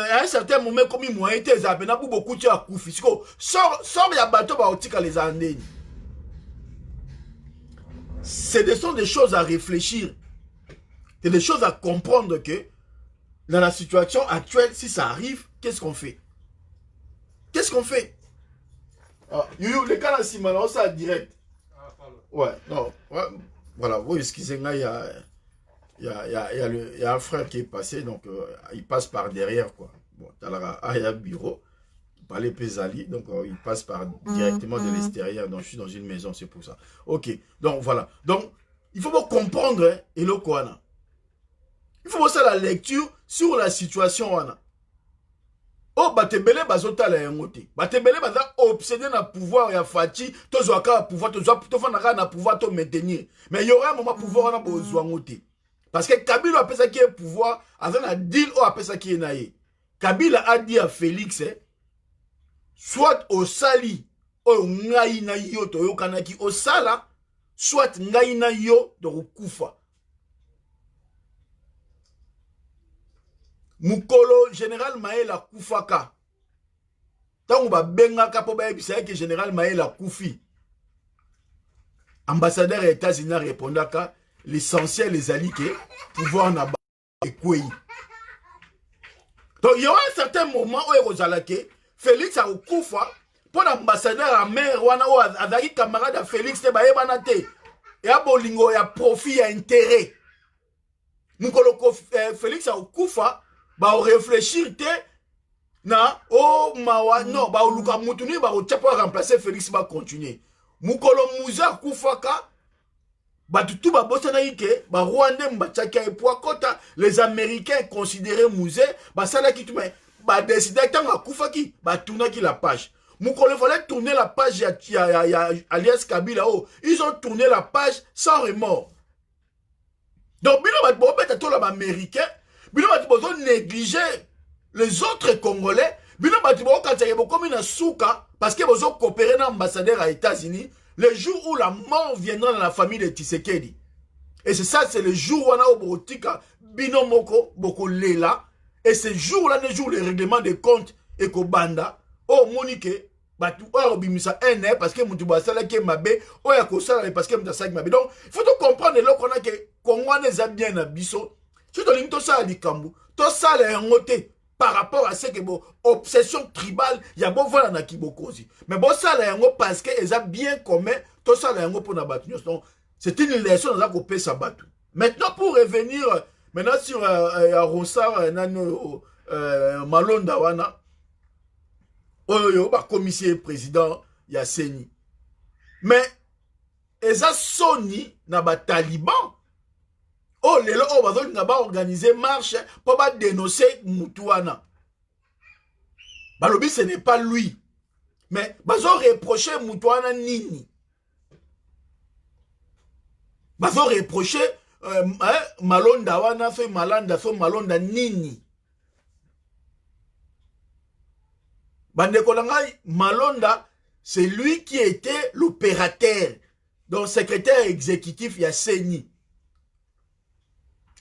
[SPEAKER 1] à un certain moment, comme il m'a été Zabena, beaucoup de Koufi, sort ya bateau baotika les années. Ce sont des choses à réfléchir. C'est des choses à comprendre que dans la situation actuelle, si ça arrive, qu'est-ce qu'on fait? Qu'est-ce qu'on fait? Youyou, les cas là, si maintenant, ça direct. Ouais, non, ouais, voilà, vous excusez-moi, il y a un frère qui est passé, donc il passe par derrière, quoi. Bon, il y a un bureau, par les Pesali, donc il passe par directement de l'extérieur, donc je suis dans une maison, c'est pour ça. Ok, donc voilà. Donc, il faut comprendre, hein, et le Koana. Il faut faire la lecture sur la situation. Oh, batebele bazota la yangote. Batebele baza obsédé na pouvoir ya Fati, tozoaka pouvoir, tozoaka na pouvoir to maintenir. Mais il y aura un moment pouvoir na besoin ngote. Parce que Kabila a ça qui est pouvoir, avec un deal ou a ça qui est naïe. Kabila a dit à Félix, soit au sali, au ngai na yo to yo kanaki au sala, soit ngai na yo to kufa. Mukolo général Maëla Koufaka. Tant ba benga kapo ba ebisa que général Maëla Koufi. Ambassadeur des États-Unis répondaka l'essentiel les alliés pouvoir na ba ekweyi. Donc il y aura un certain moment où Rozalake Félix a Koufa pour l'ambassadeur à mer wana ou azaki camarade à Félix te ba ebana te. Et a bolingo ya profit ya intérêt. Mukolo Félix a Koufa ba réfléchir te na oh mawa non ba luka mutuni ba tchapa remplacer Félix ba continuer mukolo muza kufaka ba tutu ba bosana yike ba Rwanda mbachaka epwa kota les Américains considéraient Mouzé ba sala ki tume ba décider tanga kufaki ba tourner ki la page mukolo fallait tourner la page ya alias Kabila oh ils ont tourné la page sans remords donc bino ba bobeta to la américain bino bati bozo négliger les autres Congolais. Bino bati bozo kantsake bokomi na souka parce que bozo coopérer na ambassadeur à États-Unis le jour où la mort viendra dans la famille de Tshisekedi. Et c'est ça, c'est le jour où on a au botika bino moko boko lela Et ce jour-là, le jour, le règlement des comptes et que banda, oh, Monique, batu, oh, bimisa, parce que mon tuba sala qui mabé, oh, ya ko sala parce que mon sala mabé. Donc, il faut comprendre là qu'on a que Congo n'est pas bien à biso. Si tu as ça à Likambu, tout ça est en côté par rapport à ce que bon, obsession tribale, il y a bon voilà na kibokozi. Mais bon, ça est en parce que ils ont bien commun, tout ça est en pour na batu. Donc, c'est une leçon dans la copie sa batu. Maintenant, pour revenir, maintenant sur Ronsard, Malonda wana, oyo ba commissaire président Yasseni. Mais eza soni na ba taliban. Oh lelo o bazoli na ba organiser marche pour ba dénoncer Mutuana. Balobi ce n'est pas lui. Mais bazo reprocher Mutuana nini. Bazo reprocher Malonda wana fait Malonda nini. Bandekolangai Malonda, c'est lui qui était l'opérateur, donc secrétaire exécutif Yasseni.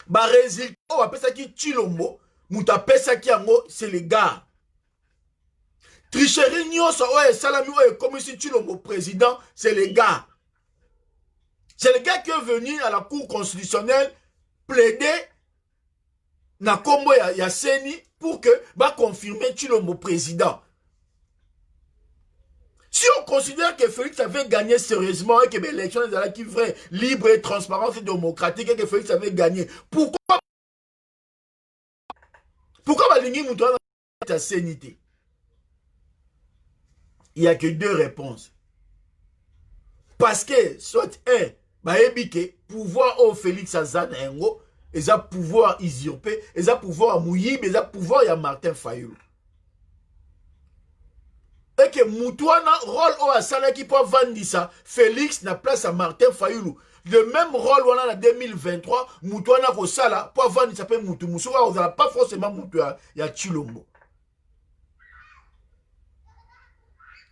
[SPEAKER 1] Ba résultat, on appelle ça qui Chilombo, Mouta pesa qui ango, c'est les gars. Tricherie nyonso, ouais, salami, ouais, comme si Chilombo président, c'est les gars. C'est le gars qui est venu à la cour constitutionnelle plaider na kombo Yasseni pour que va confirmer Chilombo président. Si on considère que Félix avait gagné sérieusement et que l'élection est vraie, libre et transparente et démocratique et que Félix avait gagné, pourquoi Balingi Moutoua a sénité? Il n'y a que deux réponses. Parce que, soit un, baébike, pouvoir au Félix Azan Engo, ils ont pouvoir usurper, ils ont pouvoir Mouyib, ils ont pouvoir ya Martin Fayulu. Et que Moutouana, rôle au Asala qui peut vendre ça, Félix n'a place à Martin Fayulu. Le même rôle on a en 2023, Moutouana Rosala, pour vendre ça s'appelle Moutou. Moussoua, on n'a pas forcément Moutou, il y a Chilombo.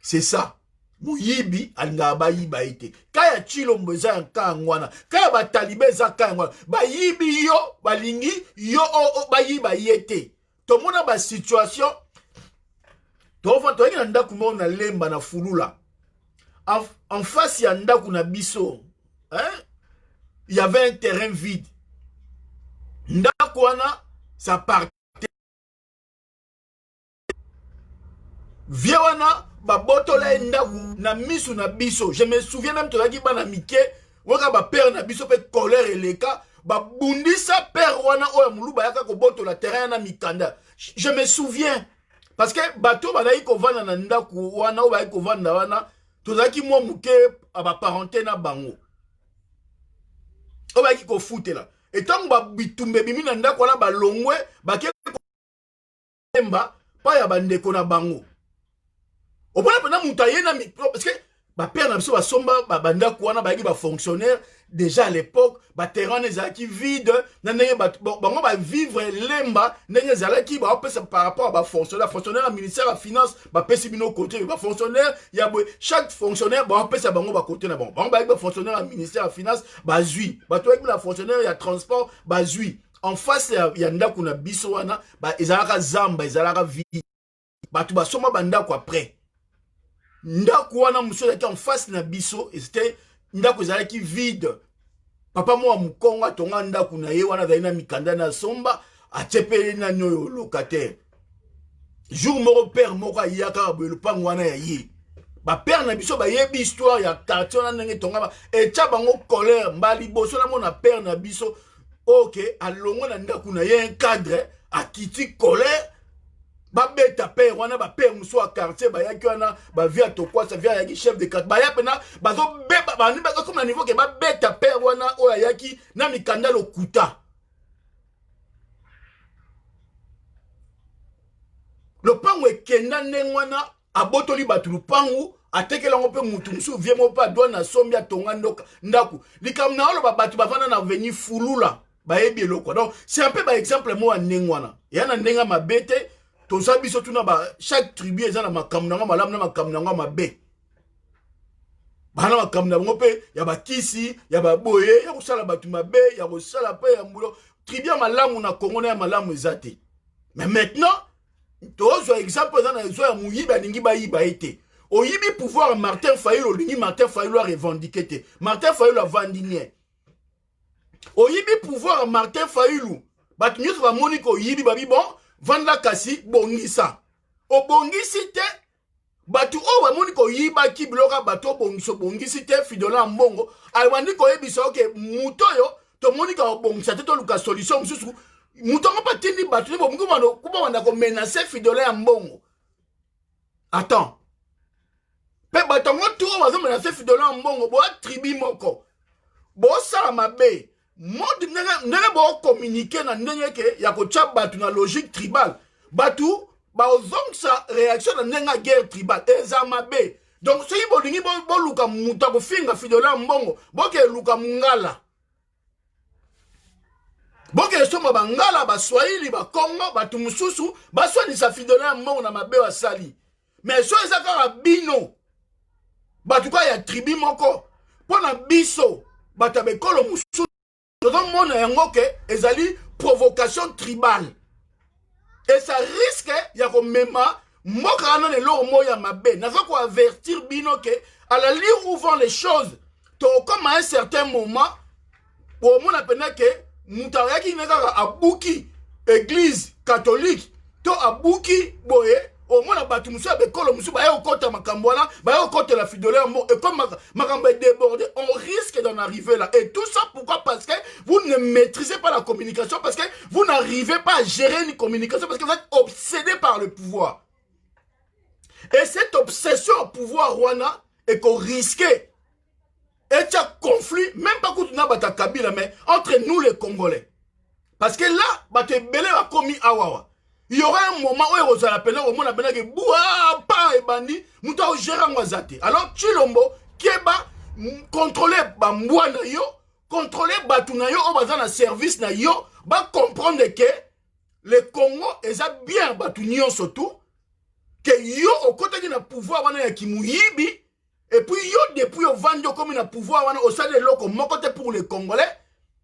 [SPEAKER 1] C'est ça. Mouyibi, alnga bayiba ite. Kaya Chilombo za nkangwana. Kaya ba talibé za nkangwana. Bayibi yo, balingi, yo bayiba yete. Tout le monde a ba situation. En face, il y a un biso. Il y avait un terrain vide. Ndakwana, ça partait. Viawana, babotola ndaku, na misu na biso. Je me souviens même de la na mike, waka ba père na biso pe colère et les cas, ba bundisa père wana oya muluba yaka ko botola terrain na mikanda. Je me souviens. Parce que bateau balayi kovanda na ndaku wana obayi kovanda wana tozaki mwa muke aba parenté na bango obayi ko futela etango ba bitumbe bimi na ndaku wana balongwe bake emba pa ya bandeko na bango obona pena mutaye na parce que ba père na biso basomba ba ndaku wana bayaki ba fonctionnaire déjà à l'époque ba terrain ezalaki vide na ndenge bango ba vivre lemba ndenge ezalaki ba pesa par rapport à ba fonctionnaire ministère de finance ba pesi bino côté ba fonctionnaire ya chaque fonctionnaire ba pesa bango ba côté na bango ba fonctionnaire ministère de finance ba zui ba to avec la fonctionnaire ya transport ba zui en face ya ndaku na biso wana ba ezalaka zamba ezalaka vide ba tu ba soma ba ndaku après ndaku wana monsieur qui en face na biso c'était ndako ezalaki vide papa mo mukonga tonga ndaku na ye wana zaina mikanda na somba atepeli na nyoyo locataire jour moko père moko ayaka ba lupango wana ya ye ba père na biso ba yebi histoire ya quartier na ndenge tonga ba echa bango colère mbali boso na mona père na biso OK alongo na ndaku na ye un cadre akiti colère ba beta père wana ba père muso a quartier ba yaki wana ba via to quoi ça via yaki chef de quartier ba ya pena ba zo beba ba ni ba comme na niveau que ba beta père wana o yaki na mikanda lokuta le pango ekenda ndengwana abotoli batu lupangu atekela ngo pe mutu musu vie mo pa dona sombi atonga ndoka ndaku likam na olo ba batu bavana na veni fulula ba yebi eloko donc c'est un peu par exemple moi ndengwana yana ndenga mabete to sabi surtout na ba chaque tribu ezana makamna ngo malamu na makamna ngo mabe bana makamna ngo pe ya bakisi ya baboye ya kusala batu mabe ya kusala pe ya mbulo tribu malamu na Congo na malamu ezate Mais maintenant, tu as un exemple dans les zones où il y a été. Au yibi pouvoir Martin Fayulu, Martin Fayulu a revendiqué. Martin Fayulu a vendu. Au yibi pouvoir Martin Fayulu, bat nyos va monique au yibi babi bon, vendre la kasi bongisa. Au bongisi te, batu o wa monique au yiba ki bloka bato bongiso bongisi te fidola mbongo. Alwandi ko yebi so ke mutoyo to monique au bongisa te to luka solution mususu. Mutongo patindi batu ni bongo mano kuba wanda ko menacer fidola mbongo. Attends. Pe batongo tout wazo menacer fidola mbongo bo tribi moko. Bo sala mabe. Monde nenge bo communiquer na ndenge ke ya ko tcha batu na logique tribale. Batu ba ozong sa réaction na ndenga guerre tribale eza mabe. Donc soki bolingi bo luka muta bo finga fidola mbongo, bo ke luka mungala. Bo ke soma bangala ba Swahili ba Congo batu mususu ba swani sa fidola mbongo na mabe wa sali. Mais so eza kaka bino. Batu ka ya tribi moko pona biso batabe kolo mususu. Nous avons une provocation tribale. Et ça risque, il y a comme même, moi, quand on est là, moi, il y a ma baie. Nous avons avertir Bino que, à la ligne où vont les choses, comme à un certain moment, au moins, on appelle que, Moutariaki n'est pas à Bouki, église catholique, to à Bouki, boye, au moins, la bâtiment, avec Kolo Moussou, au côté de Makambouana, au côté de la fidélité, et comme Makamba est débordé, on risque d'en arriver là. Et tout ça, pourquoi? Parce que vous ne maîtrisez pas la communication, parce que vous n'arrivez pas à gérer une communication, parce que vous êtes obsédé par le pouvoir. Et cette obsession au pouvoir, Rwanda, est qu'on risquait. Et tu as conflit, même pas contre Nabata Kabila, mais entre nous les Congolais. Parce que là, Bate Belé a commis Awawa. Il y aura un moment où il y aura au monde appelé que boua pa et bandi muta au gérant wazate. Alors Chilombo qui est contrôler bambouana yo, contrôler batuna yo au bazan service na yo, ba comprendre que le Congo est bien batunio surtout que yo au côté de pouvoir wana ya kimuyibi et puis yo depuis au vando comme na pouvoir wana au sein de loko mon côté pour les Congolais.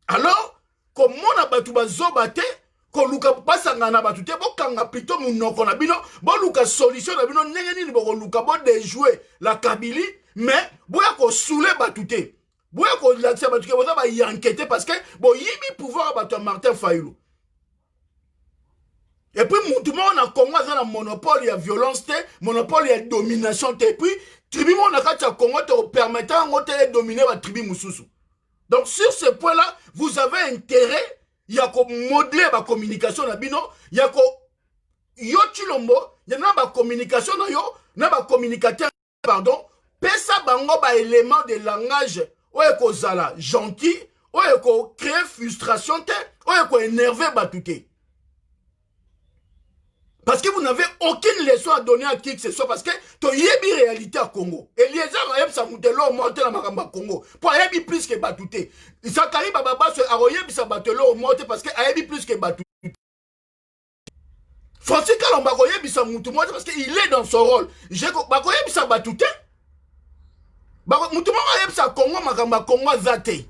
[SPEAKER 1] Alors comme on a batu bazobate ko luka pasanga na batute bo kanga plutôt munoko na bino bo luka solution na bino ndenge nini bo luka bo déjouer la Kabylie mais boya ko soule batute boya ko laxer batute bo ba y enquêter parce que bo yibi pouvoir battre Martin Fayulu et puis tout le monde a Congo a un monopole, il y a violence, monopole, il y a domination, et puis tribu mon a Congo te permettant de dominer la tribu Moussoussou. Donc sur ce point là vous avez intérêt. Il y a comme modeler la communication na bino, il y a comme yo Chilombo, il y a na communication na yo, na ba communicateur pardon, pesa bango ba élément de langage ou eko zala gentil, ou eko créer frustration te, ou eko énerver batouté. Parce que vous n'avez aucune leçon à donner à qui que ce soit. Parce que tu as une réalité à Congo. Et les gens ça moutelo monter la maramba Congo. Pour y plus que batouté. Ça t'arrive à baba se aroyer ça batelo monter parce que y plus que batouté. Francis Kalamba koye bisa mutu monter parce qu'il est dans son rôle. J'ai bakoye bisa batouté. Mutu monter bisa Congo maramba Congo zate.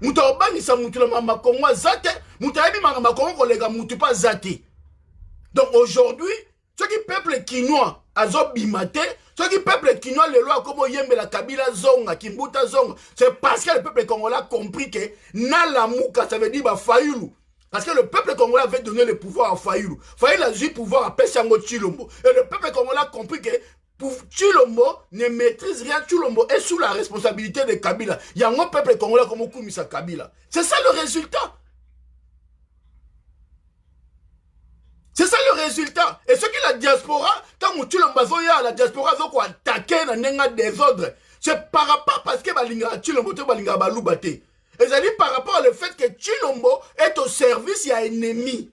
[SPEAKER 1] Mutu obani sa mutu la maramba Congo zate. Mutu ayebi maramba Congo kolega mutu pas zate. Donc aujourd'hui, ceux qui peuple quinois à Zobimate, ceux qui peuple quinois le loi comme Yembe la Kabila Zonga, Kimbuta Zonga, c'est parce que le peuple congolais a compris que Nalamouka, ça veut dire Fayulu. Parce que le peuple congolais avait donné le pouvoir à Fayulu. Fayulu a eu le pouvoir à Pessango Chilombo. Et le peuple congolais a compris que Chilombo ne maîtrise rien. Chilombo est sous la responsabilité de Kabila. Il y a un peuple congolais comme Okumisa Kabila. C'est ça le résultat. C'est ça le résultat. Et ce qui est la diaspora, quand tu l'as la diaspora va attaquer dans le désordre. C'est par rapport parce que Chilombo balinga balubate. Et ça dit par rapport au fait que Chilombo est au service, il y a un ennemi.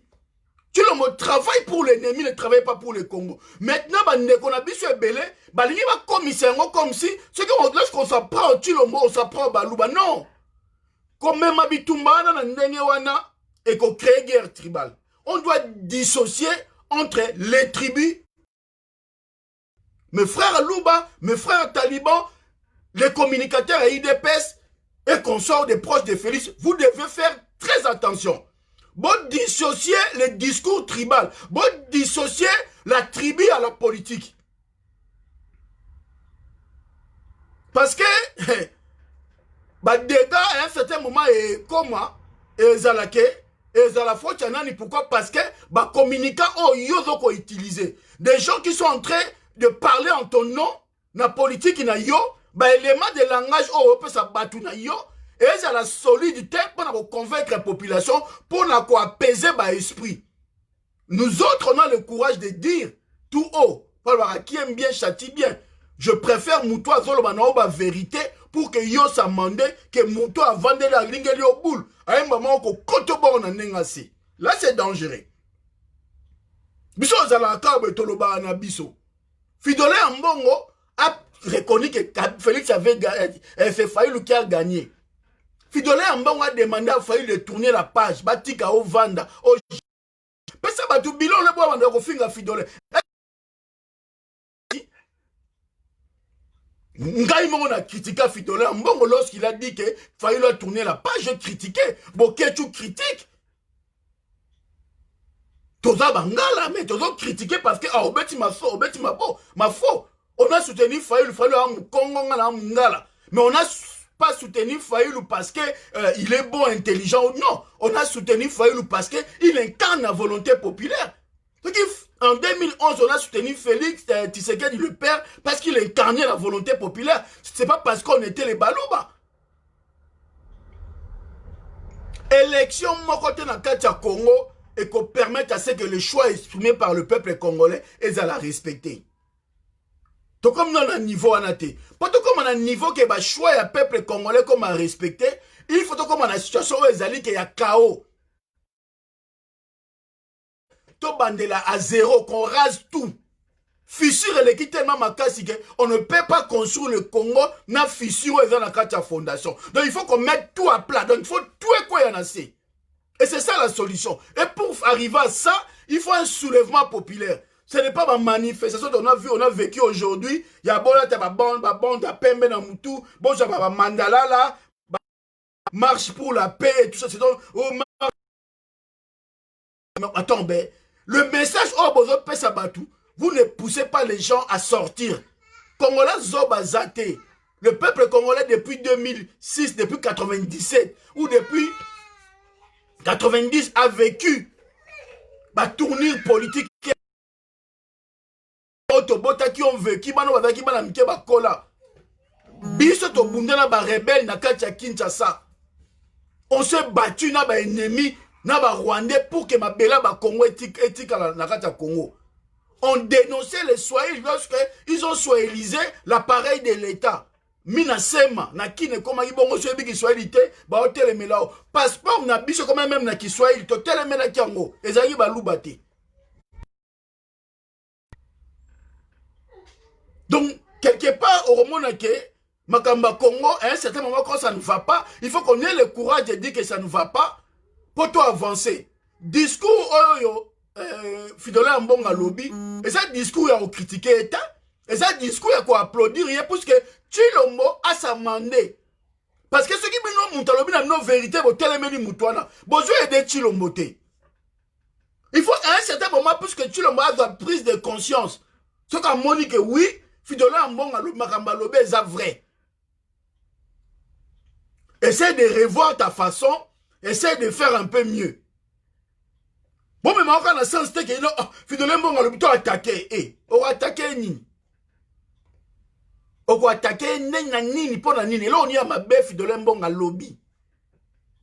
[SPEAKER 1] Chilombo travaille pour l'ennemi, ne travaille pas pour le Congo. Maintenant, on a bisu belé, balingi va commissaire comme si, c'est que lorsqu'on s'apprend au Chilombo, on s'apprend au Baluba. Non. Comme même Abitumba dans le wana et qu'on crée guerre tribale. On doit dissocier entre les tribus, mes frères Louba, mes frères talibans, les communicateurs et IDPS et consorts des proches de Félix. Vous devez faire très attention. Bon dissocier le discours tribal. Bon dissocier la tribu à la politique. Parce que, bah, dégâts à un certain moment, et comment, et zalake, et zalafo tchanani, pourquoi? Parce que, bah, communicant, oh, yozo ko utiliser. Des gens qui sont en train de parler en ton nom, na politique, na yo, bah, élément de langage, oh, peut ça battu na yo, et ça la solidité pour convaincre la population, pour apaiser bah, esprit. Nous autres, on a le courage de dire tout haut, qui aime bien, châtie bien. Je préfère Moutoua Zolomano ba vérité pour que yo s'amende que Moutoua vende la lingeli au boule. À un moment, qu'on kotobo na nengasi. Là, c'est dangereux. Biso zalaka betoloba na biso. Fidolé Ambongo a reconnu que Félix avait fait Fayulu qui a gagné. Fidolé Ambongo a demandé à Fayulu de tourner la page. Batika au Vanda. Mais ça va tout bilan le bois de Kofinga Fidolé. Ngaïmon a critiqué Fidolé Ambongo lorsqu'il a dit que Fayulu a tourné la page. J'ai critiqué. Boketu critique. Toza Bangala, mais Toza critiqué parce que Obeti ma faux. On a soutenu Fayulu à Congo, mais on n'a pas soutenu Fayulu parce que il est bon, intelligent. Non, on a soutenu Fayulu parce que il incarne la volonté populaire. Donc, en 2011, on a soutenu Félix Tshisekedi le père parce qu'il incarnait la volonté populaire. C'est pas parce qu'on était les Balouba. Élection Mokote na Katia Congo et qu'on permette à ce que le choix exprimé par le peuple congolais est à la respecter. Tout comme dans le niveau anaté. Pas tout comme on a un niveau que le choix du peuple congolais comme à respecter, il faut tout comme on a une situation où il y a chaos. Tout bandela à zéro, qu'on rase tout. Fissure l'équipe tellement makasi qu'on ne peut pas construire le Congo na fissure où il y a la fondation. Donc il faut qu'on mette tout à plat. Donc il faut tout et quoi y en a assez. Et c'est ça la solution. Et pour arriver à ça, il faut un soulèvement populaire. Ce n'est pas ma manifestation qu'on a vu, on a vécu aujourd'hui. Il y a bon là, il y a bon, pembe na mutu, bon, il y a mandala là, marche pour la paix et tout ça. C'est donc, oh, attends, ben, le message, oh, bozo pesa batou, vous ne poussez pas les gens à sortir. Congolais zoba zate. Le peuple congolais depuis 2006, depuis 97, ou depuis 90 a vécu ma tournure politique qui ont vécu biso to bundana ba rebelle na katia Kinshasa. On s'est battu na ba ennemi na ba rwandais pour que ma bela ba Congo éthique na katia Congo. On dénonçait les Swahili lorsque ils ont swahilisé l'appareil de l'État. Mina sema na kine koma ibongo so ebi Kiswahili te ba hôtel melao passeport na biso comme même na Kiswahili to telemela kiango ezali ba lubate. Donc quelque part au moment que Makamba Congo à un certain moment quand ça ne va pas, il faut qu'on ait le courage de dire que ça ne va pas pour tout avancer. Discours oyo Fidolé Ambongo lobby et ça discours à critiquer état. Et ça discours à quoi applaudir rien parce que Tshilombo a sa mandé. Parce que ceux qui me n'ont pas nos vérités, vos téléméni moutouana, besoin de Tshilombo. Il faut à un certain moment, puisque Tshilombo a la prise de conscience. Ce qu'a montré que oui, Fidolé Ambongo Makamba Lobé est vrai. Essaye de revoir ta façon, essaye de faire un peu mieux. Bon, mais moi, quand on a sens que Fidolé Ambongo Lobé t'a attaqué, on va attaquer ni. On va attaquer nini pour la nini. Là, on y a ma belle Fidolé Ambongo lobby.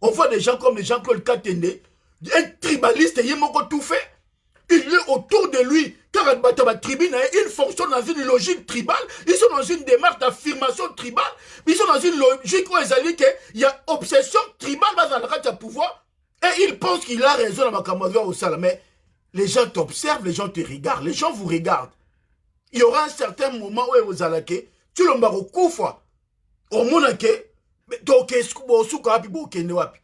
[SPEAKER 1] On voit des gens comme les Jean-Claude Katende, un tribaliste, il est tout fait. Il est autour de lui. Car la tribune, ils fonctionnent dans une logique tribale. Ils sont dans une démarche d'affirmation tribale. Ils sont dans une logique où il y a obsession tribale dans le pouvoir. Et ils pensent qu'il a raison dans ma camarade au salam. Mais les gens t'observent, les gens te regardent, les gens vous regardent. Il y aura un certain moment où vous allez tu l'as au koufa. Au monde que donc souka wapi bokende wapi.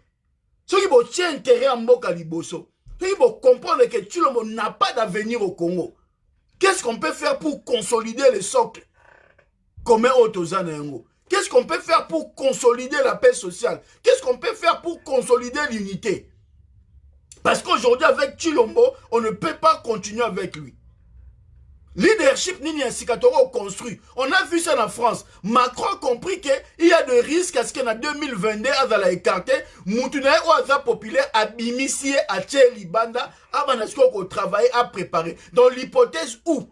[SPEAKER 1] Ceux qui vont tirer intérêt à Mboka Liboso. Ceux qui vont comprendre que Tshilombo n'a pas d'avenir au Congo. Qu'est-ce qu'on peut faire pour consolider le socle commun au Tozanengo? Qu'est-ce qu'on peut faire pour consolider la paix sociale? Qu'est-ce qu'on peut faire pour consolider l'unité? Parce qu'aujourd'hui, avec Tshilombo, on ne peut pas continuer avec lui. Leadership Nini Sikatoro construit. On a vu ça en France. Macron a compris qu'il y a des risques à ce qu'en 2022, à la écarté, Moutouna ou Aza populaire a bimissié à Tchéli Banda, à Banasko qu'on travaille à préparer. Dans l'hypothèse où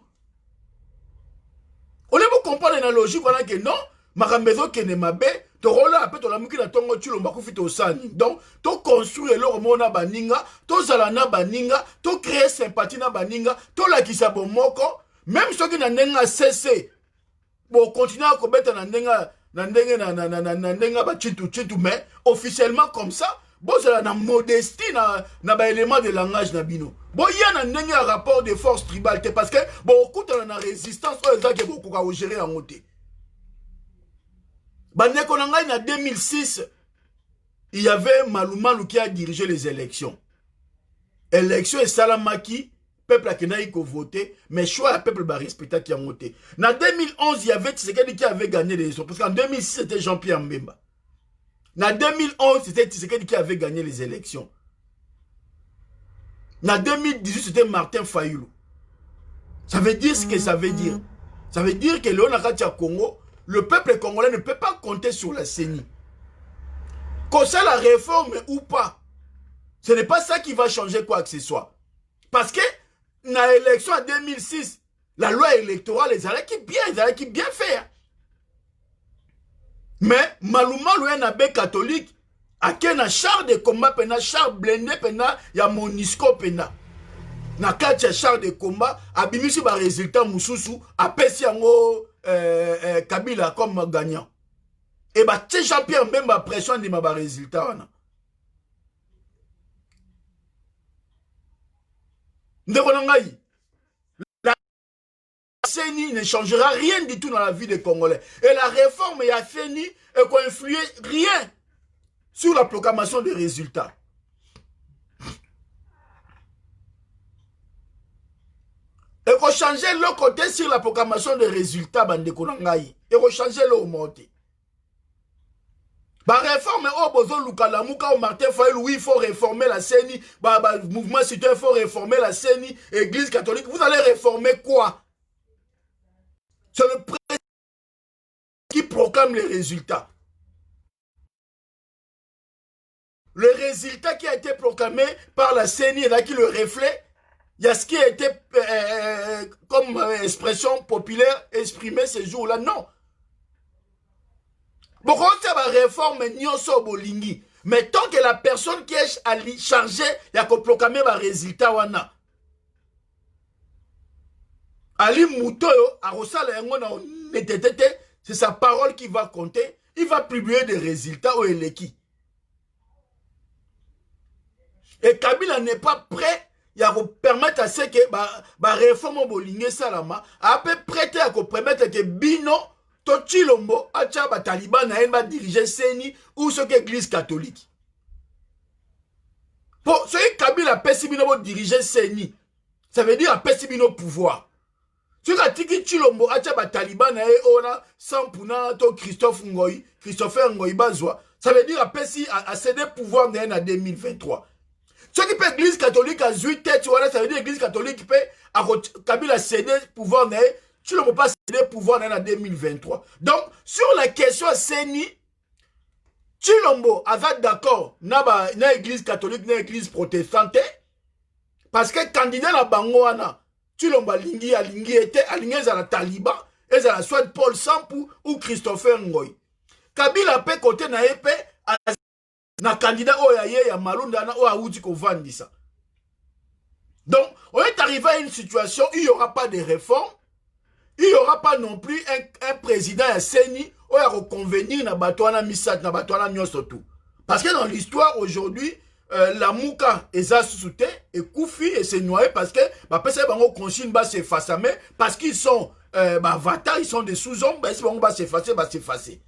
[SPEAKER 1] on est pour comprendre l'analogie, voilà que non, Marambezo Kenemabe, tu rôles après ton ami qui n'a tongo Tshilombo Kufite au Sani. Donc, tu construis le Romona Baninga, tu Zalana Baninga, tu crées sympathie na Baninga, tu la Kisabo Moko. Même ceux qui n'ont cessé pour continuer à commettre mais officiellement comme ça, bon, c'est la modestie dans l'élément de langage nabino. Bon, il y a un rapport de force tribale parce que beaucoup de la résistance, qui beaucoup à gérer en côté. En 2006, il y avait Malumalu qui a dirigé les élections. Élection et Salamaki. Peuple qui n'a pas voté, mais choix le peuple va respecter qui a voté. En 2011, il y avait Tshisekedi qui avait gagné les élections. Parce qu'en 2006, c'était Jean-Pierre Mbemba. En 2011, c'était Tshisekedi qui avait gagné les élections. En 2018, c'était Martin Fayoulou. Ça veut dire ce que ça veut dire. Ça veut dire que le Congo, le peuple congolais ne peut pas compter sur la CENI. Qu'on soit la réforme ou pas, ce n'est pas ça qui va changer quoi que ce soit. Parce que dans l'élection en 2006, la loi électorale, les allaient qui bien faire. Mais, Malouma, le catholique, a qu'un char de combat, pena, char blindé, pena, ya monisco, pena. Na katia char de combat, a bimisi ba résultat moussousou, a pesi yango Kabila comme gagnant. Et bah, tché Jean-Pierre Mbemba pression de ma résultat, wana. La CENI ne changera rien du tout dans la vie des Congolais. Et la réforme de la CENI n'a influé rien sur la proclamation des résultats. Et qu'on changer le côté sur la proclamation des résultats, bande konangai. Et qu'on changer le monté. La réforme au besoin Lukalamuka au Martin Fayoulou, oui, il faut réformer la CENI, mouvement citoyen, il faut réformer la CENI, Église catholique. Vous allez réformer quoi? C'est le président qui proclame les résultats. Le résultat qui a été proclamé par la CENI et là qui le reflète, il y a ce qui a été comme expression populaire exprimée ce jour-là. Non. Pourquoi ça va réforme nyonso bolingi? Mais tant que la personne qui est chargée, il y a qu'on proclamer le résultat wana. Ali Moutoyo, c'est sa parole qui va compter. Il va publier des résultats au Eleki. Et Kabila n'est pas prêt à permettre à ce que la réforme au bolingi salama a peu prêté à permettre que Bino Tshilombo, Achaba Taliban va diriger CENI ou ce que l'église catholique. Pour ce que Kabila Pessibino diriger CENI, ça veut dire à Pessibino pouvoir. Ce que Tiki Tshilombo, Achaba Taliban ona Sampuna, Christopher Ngoyi Bazwa, ça veut dire à Pessi à céder pouvoir en 2023. Ce qui peut l'église catholique à 8 têtes, ça veut dire l'église catholique peut à Kabila céder pouvoir tu ne peux pas céder pouvoir en 2023. Donc, sur la question CENI, Tshilombo a d'accord na l'église catholique, na l'église protestante, parce que candidat la Bangoana, Tshilombo alingi était aligné à la Taliban, et à la soit Paul Sampou ou Christopher Ngoyi. Kabila peut côté na épée, na candidat oyaye ya Malunda na oyaouti ko vandisa. Donc, on est arrivé à une situation où il n'y aura pas de réforme. Il n'y aura pas non plus un président à CENI où il va reconvenir na Batouana Misat, na Batouana Nyosotou. Parce que dans l'histoire, aujourd'hui, la Mouka et Zassoute et Koufi et s'est noyé parce que personne va consigne va s'effacer parce qu'ils sont Vata, ils sont des sous-hommes, ils va s'effacer.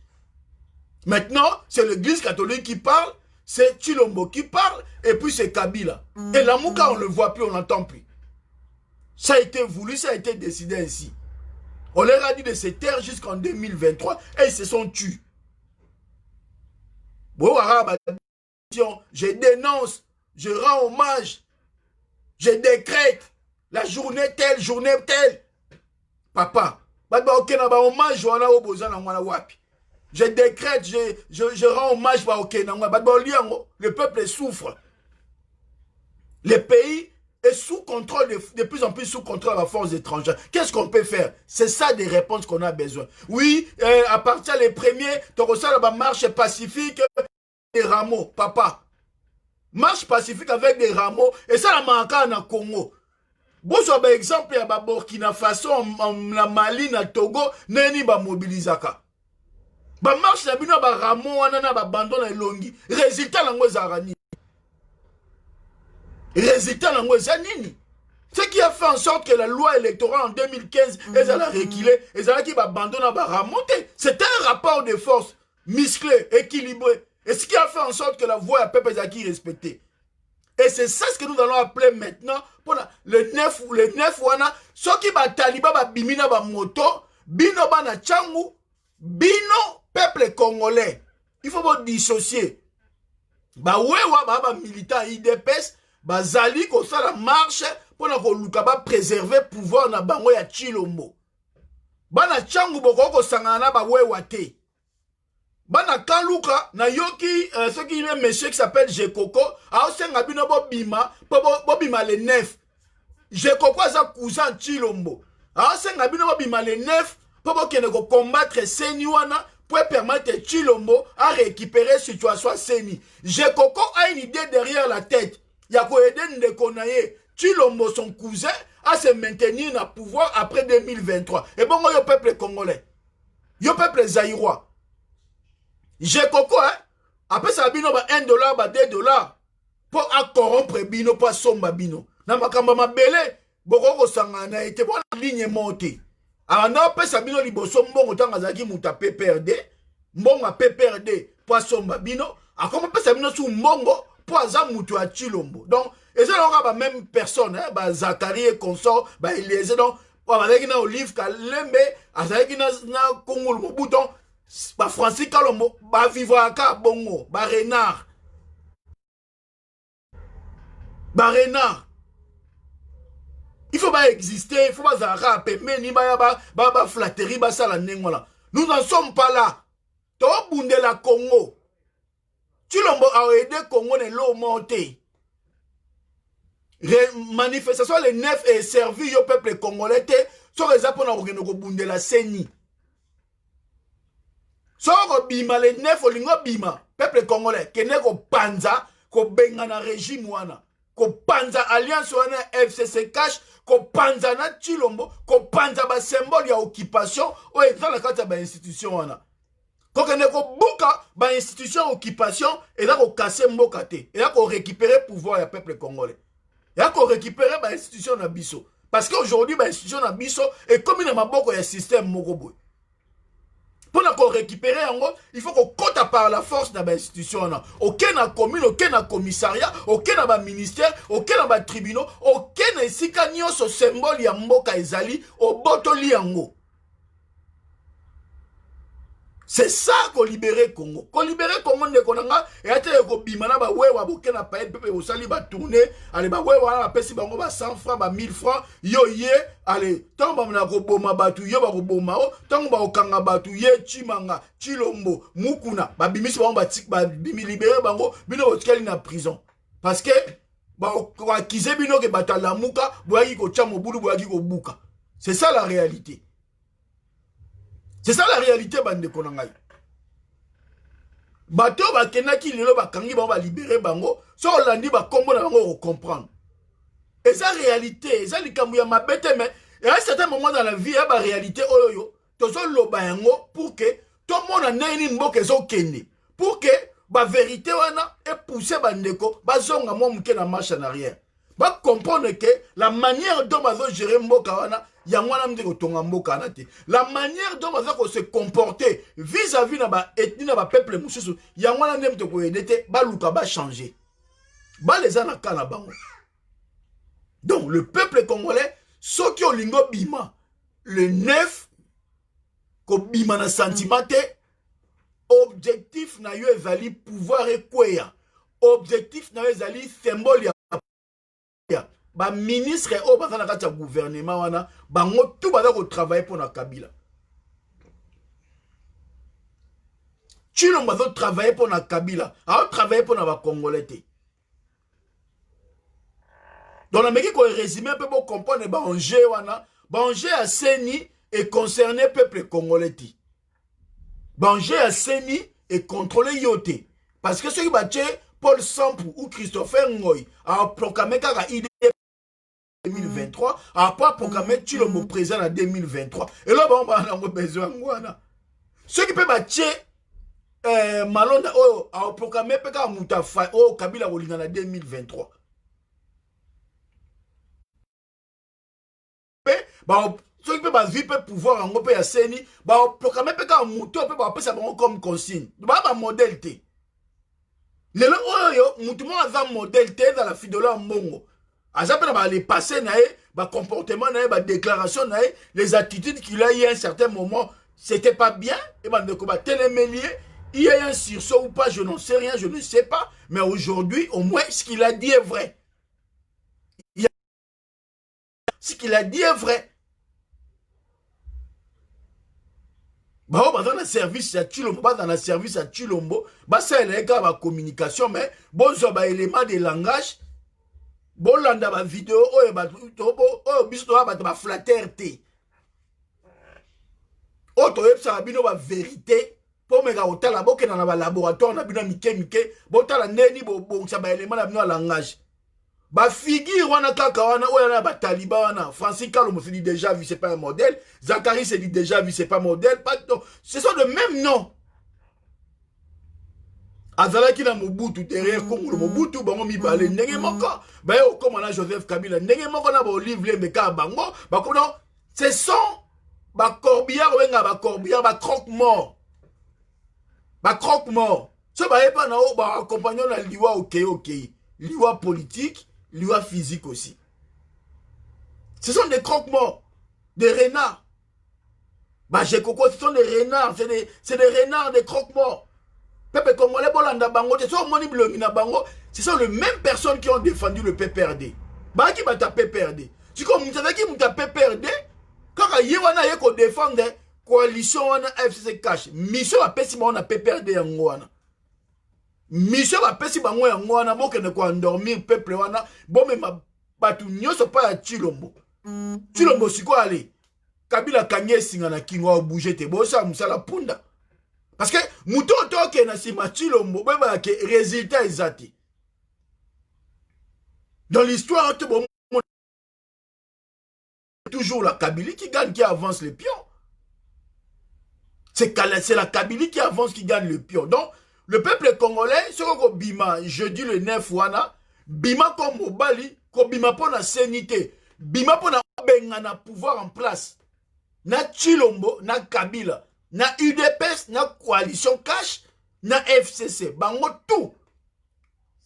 [SPEAKER 1] Maintenant, c'est l'église catholique qui parle, c'est Tshilombo qui parle, et puis c'est Kabila. Et la Mouka, on ne le voit plus, on n'entend plus. Ça a été voulu, ça a été décidé ainsi. On leur a dit de se taire jusqu'en 2023 et ils se sont tués. Je dénonce je rends hommage, je décrète la journée telle, papa, hommage, je décrète, je rends hommage, le peuple souffre. Le pays est sous contrôle, de plus en plus sous contrôle de la force étrangère. Qu'est-ce qu'on peut faire? C'est ça des réponses qu'on a besoin. Oui, à partir des premiers, tu as la marche pacifique, des rameaux, papa. Marche pacifique avec des rameaux, et ça la manque en Congo. Bon, par exemple, il y a Burkina Faso, la Mali, na Togo, neni ba mobilisaka. Ba marche na bino ba rameaux, wana ba bandon na longi. Résultat lango zarani. Résultat lango zanini. Ce qui a fait en sorte que la loi électorale en 2015, elle a reculé, elle a abandonné, elle a remonté. C'était un rapport de force musclé, équilibré. Et ce qui a fait en sorte que la voix à peuple est respectée. Et c'est ça ce que nous allons appeler maintenant pour le 9 ou le 9 wana. Ceux qui ba taliba ba bimina ba moto, bino ba na changu, bino peuple congolais. Il faut pas dissocier. Ba wewa ba militant IDPS, ba zali ko sa la marche pour na ko luka ba préserver pouvoir na bango ya Chilombo. Ba na changu boko ko sangana ba wewa te. Bana kaluka na yoki ce qui est monsieur qui s'appelle Jekoko a aussi ngabino bobima le 9 Jekoko za cousin Chilombo a aussi ngabino bobima le 9 pour kene ko combattre Seni wana pour permettre Chilombo à récupérer situation Seni. Jekoko a une idée derrière la tête, ya ko aider Ndekonaye Chilombo son cousin à se maintenir dans le pouvoir après 2023. Et bon yo peuple congolais, yo peuple zaïrois. J'ai coco, hein? Après ça, bino ba $1, ba $2 pour corrompre bino, pour somba bino. Na makamba mabele, boko sangana ete pour la ligne montée. Alors, non, après ça, bino liboso mbongo tanga zaki muta PPRD, mbongo PPRD pour somba bino. A comment après ça, bino sous mbongo pour azam mutu a Chilombo. Donc, et ça, on a même personne, hein? Ba Zachary et consort, ba Eliezer, donc, on va dire Olive Kalembe, azaki na Congo le bouton. Ba Francis Kalombo, ba Vivaka Bongo, ba Renard. Ba Renard. Il faut pas exister, il faut pas zara mais ni ba flatterie, ba sala nengola. Nous n'en sommes pas là. To bunde la Congo. Chilombo a aidé Congo ne l'eau montée. Manifestation les 9 est servi au peuple congolais, sur les apôtres au bunde la Seni. Soko bima le 9 olingo bima peuple congolais kene ko panza ko benga na régime wana ko panza alliance wana FCC cash ko panza na Chilombo ko panza ba symbole ya occupation o eta la kata ba institution wana ko kene ko buka ba institution occupation et là ko casser mboka te et là ko récupérer pouvoir ya peuple congolais et là ko récupérer ba institution na biso parce qu'aujourd'hui ba institution na biso est comme na maboko ya système moko boy. Pour récupérer, il faut qu'on compte par la force de l'institution. Aucun commune, aucun commissariat, aucun ministère, aucun tribunal, aucun sikanyo ce symbole ya mboka ezali au botoli yango. C'est ça qu'on libère Congo. Qu'on libère Congo de Konanga et à tel que bimana ba wewa bokena paye pepe osali ba tourner, allez ba wewa na pesi bango ba 100 francs ba 1000 francs yo ye allez tant ba na ko boma batu yo ba ko boma o tant ba okanga batu ye chimanga Chilombo mukuna ba bimisi bango ba tik ba bimi libérer bango bino otkeli na prison parce que ba akize bino ke batala muka boyaki ko chamo bulu boyaki ko buka. C'est ça la réalité. C'est ça la réalité, bande konangai. Bato ba kenaki lelo ba kangi ba libérer bango, so landi ba kombo na bango comprendre. Et ça réalité, ça likambu ya mabete mais et à un certain moment dans la vie, il y a une réalité oyoyo, tozo loba yango pour que tout le monde ait une mboke zo kende. Pour que ba vérité wana et pousser bandeko ba zonga mo mke na marche en arrière. Ba comprendre que la manière dont bazo gérer mboka wana la manière dont on va se comporter vis-à-vis de la ethnie, de la peuple, il y a un homme qui va changer. Donc, le peuple congolais, ceux qui ont lingo bima, le 9, ko bima na sentimenté, objectif na yo ezali pouvoir et quoi. objectif na ezali symbole ya ba ministre o baza na kati ya gouvernement wana bango tout baza ko travailler pour na Kabila. Tshilombo bazo travailler pour na Kabila, a travailler pour na ba Congolais te. Donc, on a résumé un peu pour comprendre que Bangé a Seni et concerné le peuple congolais. Bangé a Seni et contrôlé Yoté. Parce que ceux qui battent Paul Sampou ou Christopher Ngoy a proclamé qu'à l'idée 2023, a pas proclamé Tshilombo présent en 2023. Et là, on a besoin de ceux qui peuvent battre Malonda a proclamé qu'à Moutafa ou Kabila en 2023. Ceux qui peuvent vivre pouvoir en groupe ya Seni, proclamer que muto peut appeler ça comme consigne. Ba modèle T. Le oyo mutu mo aza modèle T dans la fidola mbongo. Azape na ba les passer nae, ba comportement nae, ba déclaration nae, les attitudes qu'il a eu à un certain moment, c'était pas bien et ba ndeko ba télémélier, il y a un sursaut ou pas, je n'en sais rien, je ne sais pas, mais aujourd'hui au moins ce qu'il a dit est vrai. Ce qu'il a dit est vrai. Bah, dans le service à Tshilombo, dans le service à Tshilombo, bah, c'est la communication, mais bon, ça élément de langage, bon, là, dans la vidéo, oh, bisto, bah, flatterté. Oh, tu as ça, la vérité, pour me garder la boque dans le laboratoire, on a bien mike, bon, tu as la neni, bon, ça va élément de langage. Ba figure wana kaka wana oya ba taliban wana Francis Kalombo se dit déjà vu c'est pas un modèle, Zachary se dit déjà vu c'est pas un modèle, pas non, ce sont de même nom. Azalaki na Mobutu derrière Congo Mobutu bango mi balé ndenge moko ba yo comme na Joseph Kabila ndenge moko na ba Olivier Meka bango ba kono ce sont ba corbillard wenga ba corbillard ba croque-mort. Ba croque-mort. Ce ba pas na o ba accompagnant na liwa OK. Liwa politique, liwa physique aussi. Ce sont des croque-morts, des renards. Bah, j'ai coco, ce sont des renards, c'est des renards, des croque-morts. Pepe Congolais, Bolanda Bango, ce sont les mêmes personnes qui ont défendu le PPRD. Bah, qui va taper PPRD? Tu comprends, vous savez qui m'a tapé PPRD? Quand il y a un défendre coalition, on a FCC cash. Mission à Pessi, on a PPRD en Goana. Mission va pesi bango ya ngwana moke ne ko endormir peuple wana bon mais batu nyoso pa ya Tshilombo. Tshilombo siko ale Kabila kanye singa na kingo bouger te bosa musala punda. Parce que muto toke na sima Tshilombo ba ke résultat ezati. Dans l'histoire tout bon toujours la Kabylie qui gagne, qui avance les pions. C'est la Kabylie qui avance, qui gagne le pion. Donc le peuple congolais, ce qu'on bima jeudi le 9 wana, bima comme Mobali, ko bima pour la sénité, bima pour na benga na pouvoir en place. Na Tshilombo, na Kabila, na UDPS, na coalition cash, na FCC, bango tout.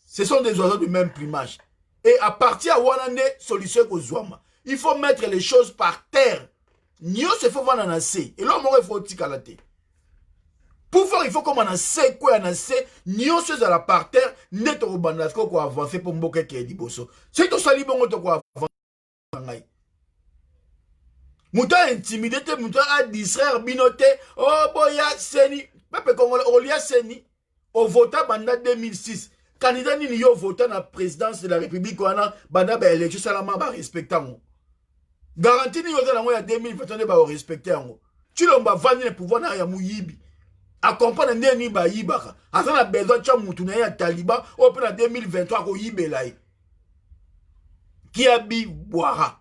[SPEAKER 1] Ce sont des oiseaux du même plumage. Et à partir de Wanande, solution kozwama. Il faut mettre les choses par terre. Nyo se faut voir na C. Et là, il faut tikalate. Pour faire, il faut qu'on en sait quoi, on en sait, nyo se à la par terre, net au bandasko quoi avancer pour mboke qui est diboso. C'est tout ça, libon to quoi avancer. Mouta intimidé, mouta à distraire, binoté, oh boya, Seni, peuple congolais, Olia Seni, au vote banda 2006. Candidat ni yo voté na présidence de la République, wana, banda ba élection salama ba respectant. Garantie ni yo za nango ya 2021 ba respecter ngo. Tshilombo vandi le pouvoir na ya muyibi. Accompagne neni ba yibaka. Asa na besoin cha mutu na ya Taliban au na 2023 ko yibela yi. Ki abi boira.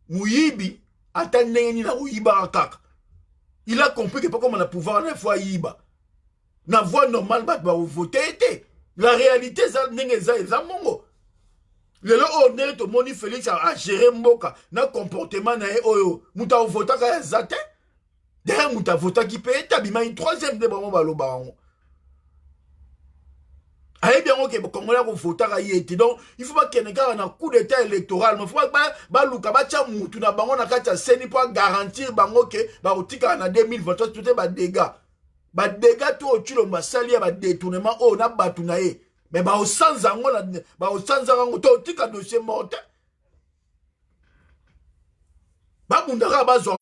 [SPEAKER 1] Muyibi ata neni na yibaka kaka. Il a compris que pas comme on a pouvoir na fois yiba. Na voix normale ba voter. La réalité ça nenge za mongo. Le honnête to moni Félix a géré mboka na comportement na oyo muta vota ka zate. Derrière muta vota qui peut être bima une troisième de bamo baloba bango. Aye bien OK Congolais ko vota ka yete. Donc il faut pas qu'il y ait un coup d'état électoral, mais faut pas ba luka ba cha mutu na bango na kati Seni pour garantir bango que ba otika na 2023 tout ba dégâts. Ba dégâts tout Tshilombo salia ba détournement o na batu na ye. Mais au sans ango au sans ango to tika dossier monte. Ba mundara ba zo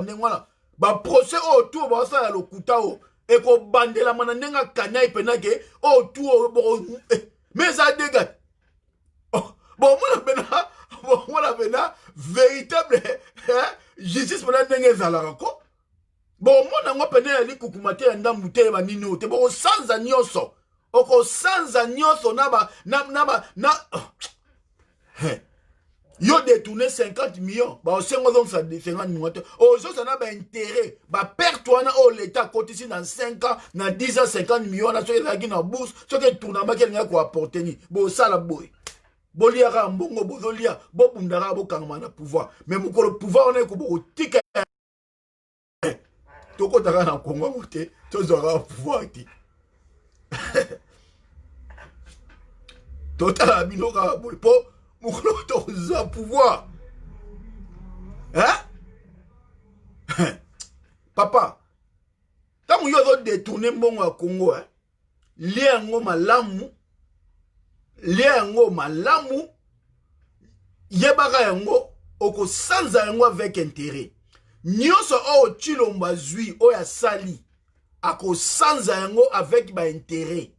[SPEAKER 1] ngwana. Ba procès autour ba sa ya lokuta o e ko bandela mana nenga kanya ipenake autour mais ça dégage. Bon moi bena véritable justice pena ndenge ezalaka ko. Bon moi ngo pena ali kukumate ya ndambu te ba nini o te bo sans anyoso. Oko sanza nyonso yo détourné 50 millions ba osengo donc ça 50 millions ozo ça na ba intérêt ba perte wana o l'état côté ici dans 5 ans dans 10 ans 50 millions na soki ezalaki na bourse soki tournament kelinga ko apporter ni bo sala boy boliaka mbongo bozolia bobundaka bokangama na pouvoir mais mokolo pouvoir on est ko botika tokotaka na Congo côté tozaka pouvoir ti total bino ka po mokolo toza pouvoir hein papa tant yo zo détourner mbongo ya Congo liango malamu yebaka yango oko sanza yango avec intérêt nyonso o chilomba zui o ya sali ako sanza yango avec ba intérêt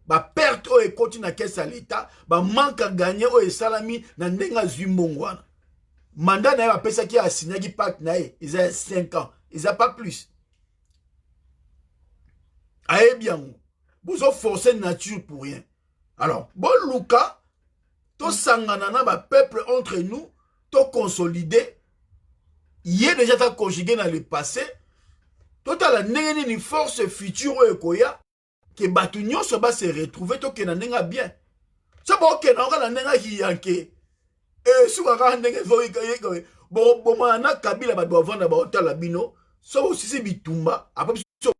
[SPEAKER 1] ba perte o ekoti na kesa l'État ba manque à gagner o esalami na ndenga zui mbongwana mandat na ba pesa ki asignaki pacte na ye ils a 5 ans ils a pas plus aye bien bozo forcer nature pour rien alors bon Luka to sangana na ba peuple entre nous to consolider yé déjà ta conjugué dans le passé total ndenge ni force future o ekoya que batu nyonso ba se retrouver to ke na ndenga bien so bo ke na ndenga hiyanke suka ka ndenge zo ikaye bo mana Kabila ba do vendre ba hôtel bino so osisi bitumba après so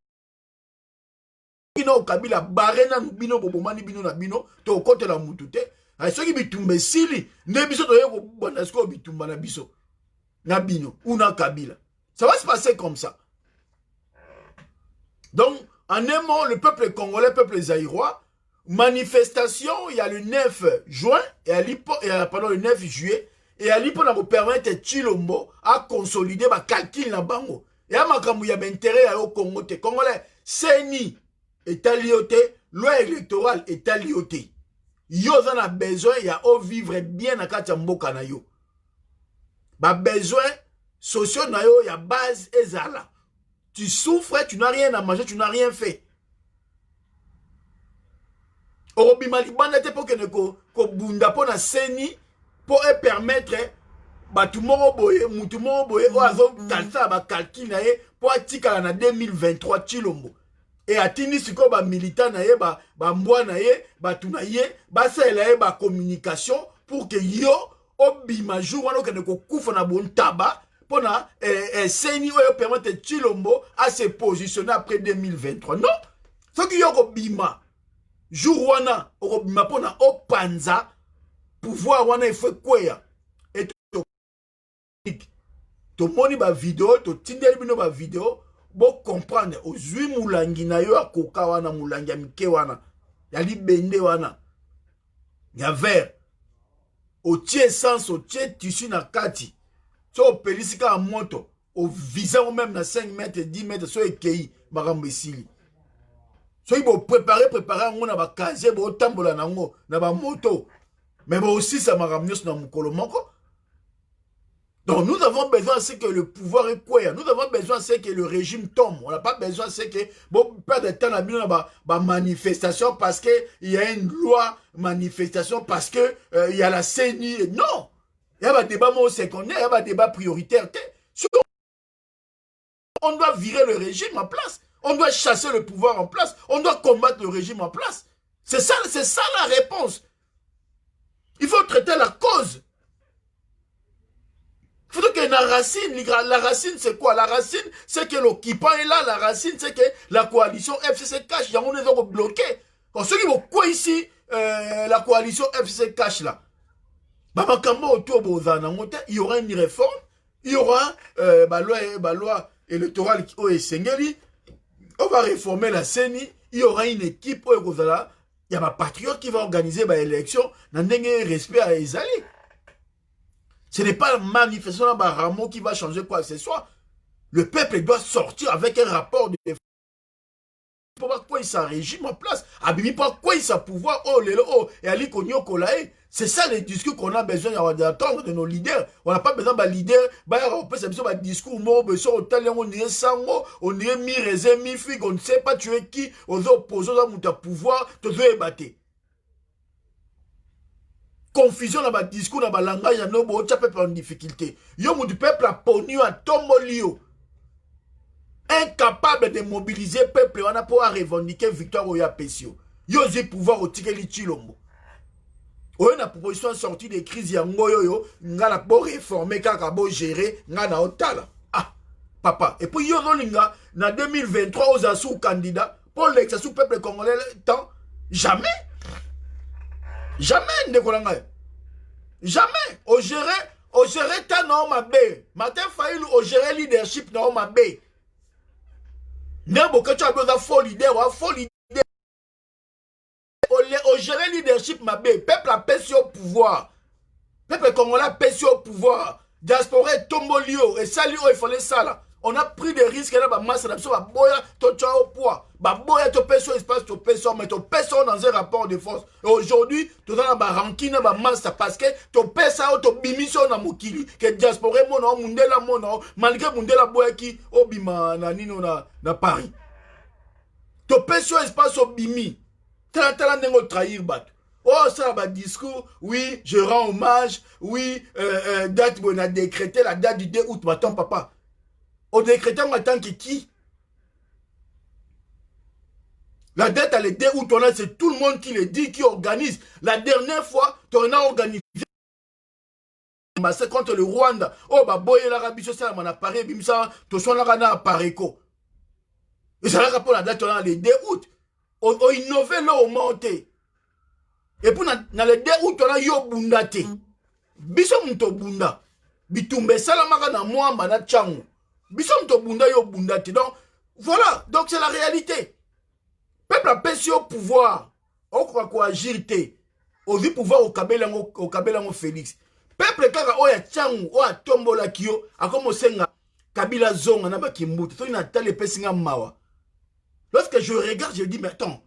[SPEAKER 1] bino Kabila barena bino bobomani bino na bino to kotela mutu te soki bitumba sili nde biso to yeko banda sko bitumba na biso na bino ou na Kabila ça va se passer comme ça. Donc en un mot, le peuple congolais, le peuple zaïrois, manifestation, il y a le 9 juin, pendant le 9 juillet, et à l'IPO, on permettre Chilombo à consolider ma calcul na bango. Et à ma il y a intérêt au Congo, Congolais, CENI est allié, loi électorale est allié. Yo en a besoin, il y a au vivre bien à Kachamboka na yo. Ba besoin, sociaux na yo, il y a base ezala. Tu souffres, tu n'as rien à manger, tu n'as rien fait. Orobima libanda te pour que ne ko bunda po na seni pour permettre batu moko boye mutu moko boye o azo kalsa ba calcul na ye pour atika na 2023 Chilombo et atini siko ba militant na ye ba mbwa na ye batu na ye ba sela ye ba communication pour que yo obima jour wana ke ne ko kufa na bon taba pour na seni o permettre Chilombo à se positionner après 2023 non ce qui yo ko bima jour wana okobima pona opanza pouvoir wana ifo kweya et to moni ba vidéo to tindeli bino ba vidéo bo comprendre ozwi mulangi na yo akoka wana mulangi ya mike wana ya libende wana ya vert otie essence otie tissu na kati so pelisika moto o visa ou même na 5 mètres 10 mètres so ekei makambo esili. So il faut préparer on a ba casier bo tambola nango na ba moto mais bon aussi ça m'a ramené sur mon colomoko. Donc nous avons besoin c'est que le pouvoir est quoi, nous avons besoin c'est que le régime tombe, on n'a pas besoin c'est que bon pas de temps na ba manifestation parce que il y a une loi manifestation parce que il y a la CENI non, il y a un débat secondaire, il y a un débat prioritaire. On doit virer le régime en place. On doit chasser le pouvoir en place. On doit combattre le régime en place. C'est ça la réponse. Il faut traiter la cause. Il faut que la racine c'est quoi? La racine c'est que l'occupant est là. La racine c'est que la coalition FCC cache. Il y a des gens bloqués. Quand ceux qui vont quoi ici, la coalition FCC cache là. Il y aura une réforme. Il y aura loi électorale qui est sengeli. On va réformer la CENI. Il y aura une équipe Il y a un patriote qui va organiser l'élection. Dans un respect à Ezali. Ce n'est pas la manifestation de Rameau qui va changer quoi que ce soit. Le peuple doit sortir avec un rapport de pourquoi il s'en régime en place. Abimi pourquoi il s'en pouvoir. Oh, lelo, oh, et Ali Konyo Kolae. C'est ça les discours qu'on a besoin d'entendre de nos leaders. On n'a pas besoin de leaders. On peut s'amuser discours, on dirait sango, on dirait mi-raisin, mi-figue, on ne sait pas tu es qui, aux opposants à pouvoir, te veux ébattre. Confusion dans le discours, dans le langage, il y a un peuple en difficulté. Yo, mon peuple a pognu à Tomolio. Incapable de mobiliser le peuple, on a pour revendiquer victoire au Yapesio. Yo, j'ai pouvoir au Tikeli Chilombo. On a une proposition sortie des crises yangoyo, nga la pour réformer, kaka bo gérer, nga na otala. Ah, papa. Et puis yo linga, na 2023, aux assous candidats, pour l'exassou peuple congolais, tant, jamais. Jamais, Ndekolanga. Jamais. Au gérer ta norme B. Martin Fayulu, au gérer leadership norme B. Nebo, quand tu as besoin de faux leader, faux leader. Au gérer leadership ma B. Peuple a pêché au pouvoir. Peuple congolais a pêché au pouvoir. Diaspora tombolio. Et ça, il fallait ça là. On a pris des risques là, bah masse, bah boya, tu as au poids, bah boya, tu pèses sur espace, tu pèses sur, mais tu pèses dans un rapport de force. Et aujourd'hui, tu as bah rancune, bah masse, parce que tu pèses ça, tu bimis sur na mukili, que diaspora mon mundela mon malgré mundela boya qui obima na nino na Paris. Tu pèses sur espace au bimi, t'as n'engo trahir bat. Oh, ça va discours, oui, je rends hommage, oui, date, on a décrété la date du 2 août, attends papa. Au décrétant en tant que qui? La dette à l'aider où on a, c'est tout le monde qui le dit, qui organise. La dernière fois, on a organisé contre le Rwanda. Oh, bah, boy, l'Arabie sociale, mon appareil, bimsa, tout son arana appareiko. Et ça rapport la date, on a le 2 août. On innové là, on monté. Et puis, dans le 2 août, on a yo bundate. Biso mto bunda. Bitumbe salamaka na mwamba na changu. Bisom to bunda yo bundate. Donc, voilà. Donc, c'est la réalité. Peuple a pêché au pouvoir. On croit quoi agir. Au vu pouvoir au Kabelango Félix. Peuple kaka oya changu, oya tombola kyo, a commencé nga Kabila zonga na bakimbuti. To ina tale pesinga mawa. Lorsque je regarde, je dis, mais attends.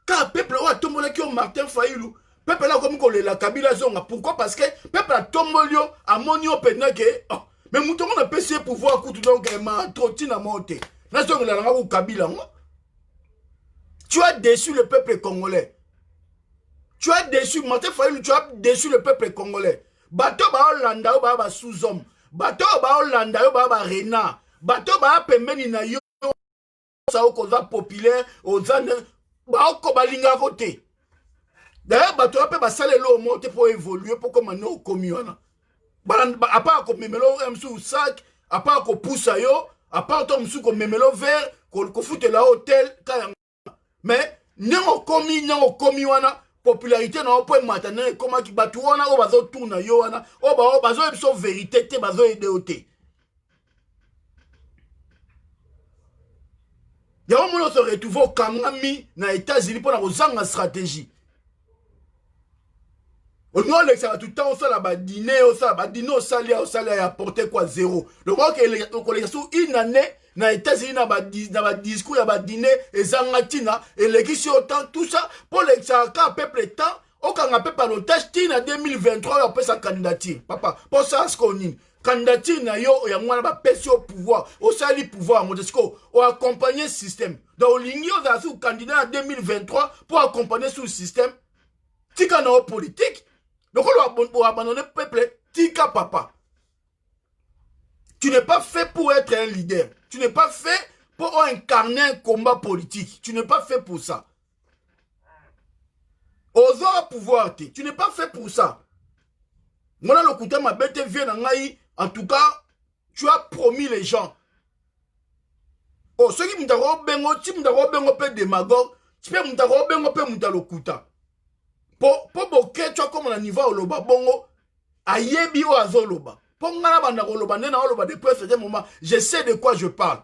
[SPEAKER 1] Quand peuple oya tombola kyo Martin Fayulu, peuple là comme qu'on la Kabila zonga. Pourquoi? Parce que peuple a tombolio, a monio penake, oh. Mais mon a pêché pouvoir coûte donc ma trottine à monter. Tu as déçu le peuple congolais. Tu as déçu, Martin Fayulu, tu as déçu le peuple congolais. Bateau ba Hollanda ou ba sous-homme. Bateau ba Hollanda ou ba renard. Bateau ba pembeni na yo. Ça au cause populaire, aux années. Ba oko balinga côté. D'ailleurs, bateau ba ba sale lo monter pour évoluer pour comme nous commun. À part qu'on memelo un sac, à part qu'on pousse à yo, à part qu'on memelo vert, qu'on foute la hôtel, mais non commis wana popularité non pas maintenant comment qui batu wana o bazo tourna yo wana o bazo ebso vérité te bazo idéoté. Ya on se retrouve au Kangami na États-Unis pour la kozanga stratégie. On a tout le temps, on a dîner, on a apporté quoi zéro. Le moment que les gens une année, dans les États-Unis, dans le discours, il y a dîner, et Zangatina, et les gens autant, tout ça, pour les gens qui ont peuple temps, on a fait par l'otage, en 2023, on a fait sa candidature. Papa, pour ça, ce qu'on dit. Candidature, il y a moins de au pouvoir, au sali pouvoir, on a accompagné le système. Donc, l'Union a fait candidat en 2023 pour accompagner ce système. Si on a politique, donc on doit abandonner le peuple. Tika papa. Tu n'es pas fait pour être un leader. Tu n'es pas fait pour incarner un combat politique. Tu n'es pas fait pour ça. Osons pouvoir. Tu n'es pas fait pour ça. Moi, le côté ma bête vient en tout cas, tu as promis les gens. Oh, ceux qui m'ont bengo, si m'ont bengo pe démagogue, tu peux m'ont bengo pe m'ont kuta. Pour boke tu as comme un niveau au loba bongo ayebi o azoloba pour ngana banda koloba nena oloba depuis ce moment je sais de quoi je parle.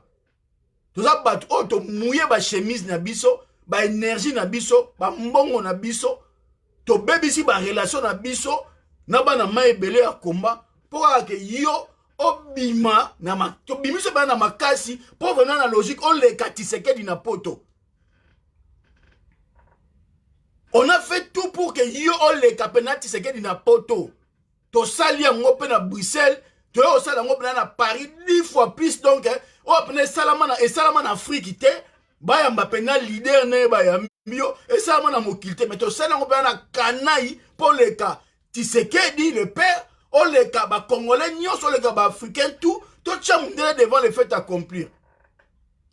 [SPEAKER 1] Tout ça bat auto mouiller ba chemise na biso ba énergie na biso, ba mbongo na biso, to bebisi ba relation na biso, na ba na maebele ya komba, pour que yo, obima, na ma, to bimiso ba na makasi, pour venir na logique, on les katiseke na poto. On a fait tout pour que yo, on les kapenati na poto. To sali yango pe na Bruxelles, to yo sali yango pe na Paris 10 fois plus donc o pene salama na Afrique te ba ya mbapena leader ne ba ya mbio et salama na mokilité mais to sali yango pe na Kanaï pour les cas Tshisekedi le père o les cas ba congolais nyonso les cas ba africain tout to tchamundele devant les faits accomplir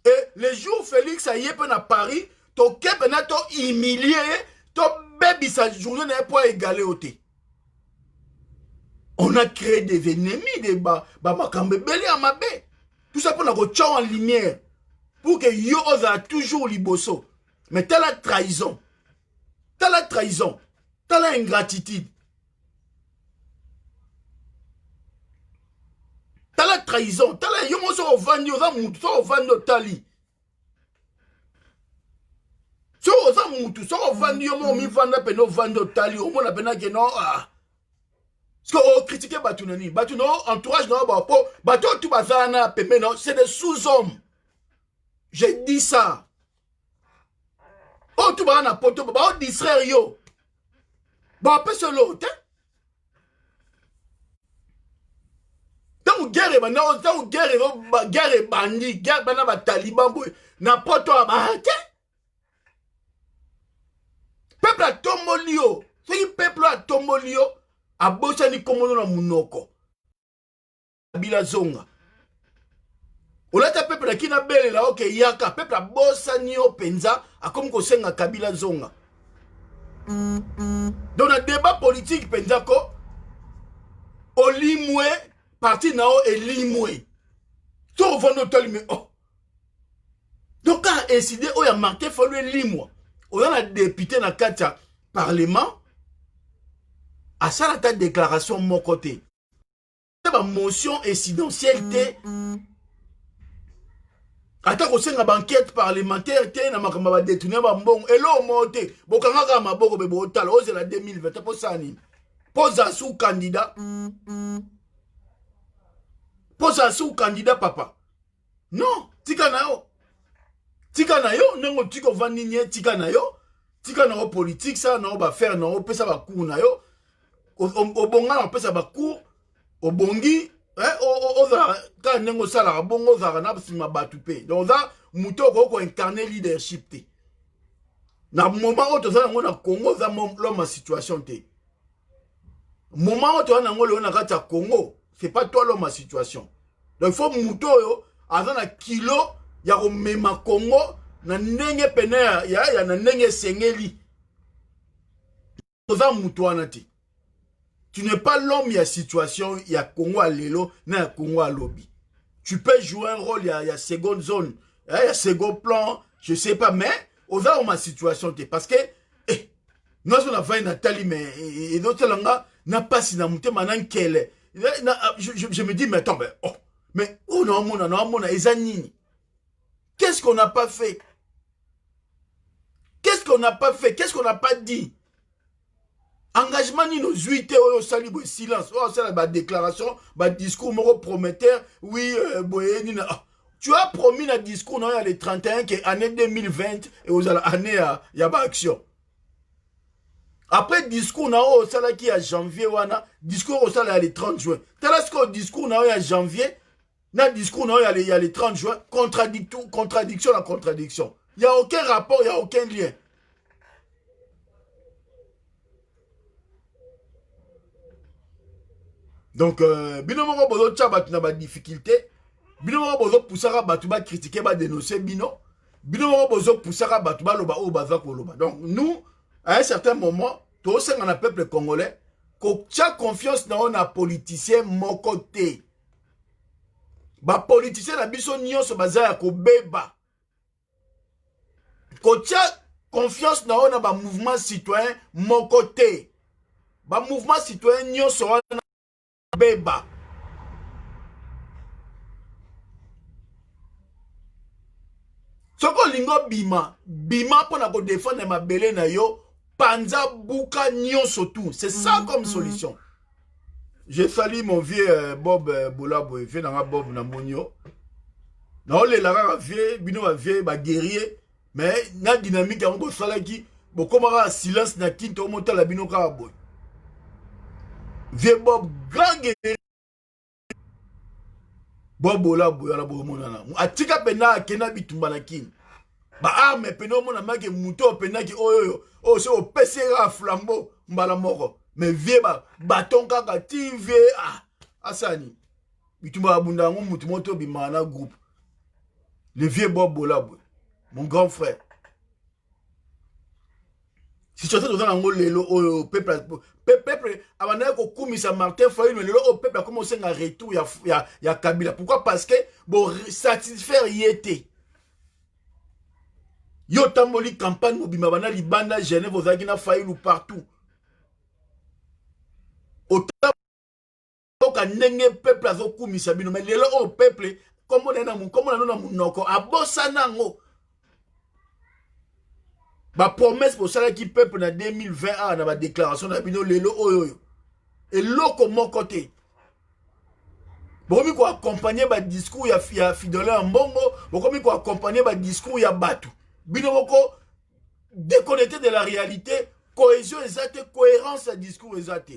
[SPEAKER 1] et le jour Félix a yé pe na Paris to kepe na to humilier to bebi sa journée na pour égaler au thé. On a créé des ennemis, des makambebele à ma baie. Tout ça pour nous en lumière. Pour que yo osa toujours liboso. Mais t'as la trahison. T'as la trahison. T'as la ingratitude. T'as la trahison. T'as la yomo so ovandi, osa mutu, so ovandi tali. So osa mutu, so ovandi yomo mi vanda peno vando tali. Omo na pena ke non, ah. Parce que critiquer Batounani, Batouno, entourage, non, Batou, tout bazana, pemé, non, c'est des sous-hommes. J'ai dit ça. Oh, tout bazana, poto, bah, distraire yo. Bah, après ce l'autre, hein. Tant ou guerre, bah, non, tant ou guerre et bandit, guerre, bah, na, taliban, boy, na poto, bah, peuple a tomolio. C'est peuple a tomolio. Abosa ni komono na munoko. Kabila zonga. Olata peuple na kina bele la oke yaka. Peuple abosa ni openza. A comme kosenga Kabila zonga. Dans le débat politique penza ko. Olimwe. Parti na o elimwe. So vano tolime. Oh. Donc quand décidé o ya marqué fallu elimwe. On a député na katia parlement. À ça, la déclaration de mon côté. C'est ma motion incidentielle. Attends qu'on s'en a enquête parlementaire, na makamba détourner ma bon. Et là, on monte. Bon, quand on a ma bon, on tal, on c'est la 2020. T'as pas ça ni. Pose à sous candidat. Pose à sous candidat, papa. Non, tika na yo. Tika na yo, non, tika vaninier, tika na yo. Tika na yo politique, ça, non, va faire, non, on ça va cour na yo. Au bonga on peut ça ba cour au bongi quand nengo sala bongo za na sima batupe donc ça muto ko incarner leadership te na moment où to ça na Congo za l'homme situation te moment où to na ngolo na kata Congo c'est pas toi l'homme situation donc il faut muto yo azana kilo ya ko mema Congo na ndenge pene ya na ndenge sengeli to za muto anati. Tu n'es pas l'homme, il y a situation, il y a Congo à l'élo, il y a Congo à lobby. Tu peux jouer un rôle, il y a seconde zone, il y a second plan, je sais pas, mais, aux a ma situation, parce que, nous on a fait Nathalie, mais, et d'autres langues, n'a pas si n'a monté maintenant qu'elle est. Je me dis, mais attends, mais, oh non, mon, Ezanini. Qu'est-ce qu'on n'a pas fait? Qu'est-ce qu'on n'a pas fait? Qu'est-ce qu'on n'a pas dit? Engagement ni nos 8 au salibo silence. Oh, c'est la déclaration, le discours moro prometteur. Oui, tu as promis le discours non, il y a les 31 qui est année 2020 et aux années il y a pas action. Après discours non, ça là qui est janvier wana, discours ça là les 30 juin. T'as ce que discours non il y a janvier, na discours non il y a les 30 juin, contradiction la contradiction. Il n'y a aucun rapport, il n'y a aucun lien. Donc, bino moko bozo tcha batu na ba difficulté, bino moko bozo poussara batu ba critiquer ba dénoncer bino, bino moko bozo poussara batu ba loba o baza ko loba. Donc nous à un certain moment, tout ce qu'on a peuple congolais, ko tcha confiance na on a politicien mon côté. Ba politicien na biso nyonso bazaya ko beba. Ko tcha confiance na on a ba mouvement citoyen mon côté. Ba mouvement citoyen nyonso beba. Soko lingo bima, bima pour na défendre ma belé na yo, panza buka nyonso tout. C'est ça comme solution. J'ai fallu mon vieux Bob Bolabo, vieux dans Bob Namonio. Non, les lara vieux, bino vieux, ba guerrier, mais na dynamique en bo salaki, bo komara silence na kinto monta la bino ka boy. Vieux Bob grand guerrier. Bob Bolabo ya la bo monana. Atika pena kena bitumba na kin. Ba arme pena mona make muto pena ki oyo o se o pesera flambeau mbala moko. Mais vieux ba bâton kaka TV asani. Bitumba abunda ngo mutu moto bimana groupe. Le vieux Bob Bolabo, mon grand frère. Si tu as dans un au peuple, avant de commencer Martin Fayulu, le peuple a commencé à retour, il y a Kabila. Pourquoi? Parce que bon satisfaire y était. Yo tamboli campagne mobima bana libanda Genève aux Agina Fayulu partout. Autant que n'engé peuple a commencé bino, mais le peuple comme on est dans mon noko abosa nango. Ma promesse pour ça qui peuple en 2020 dans ma déclaration d'abino lelo oyo. Et l'autre mon côté. Bon mi ko accompagner ba discours ya Fidolin en Mbongo, bon mi ko accompagner ba discours ya Batu. Bino boko déconnecté de la réalité, cohésion exacte, cohérence à discours exact.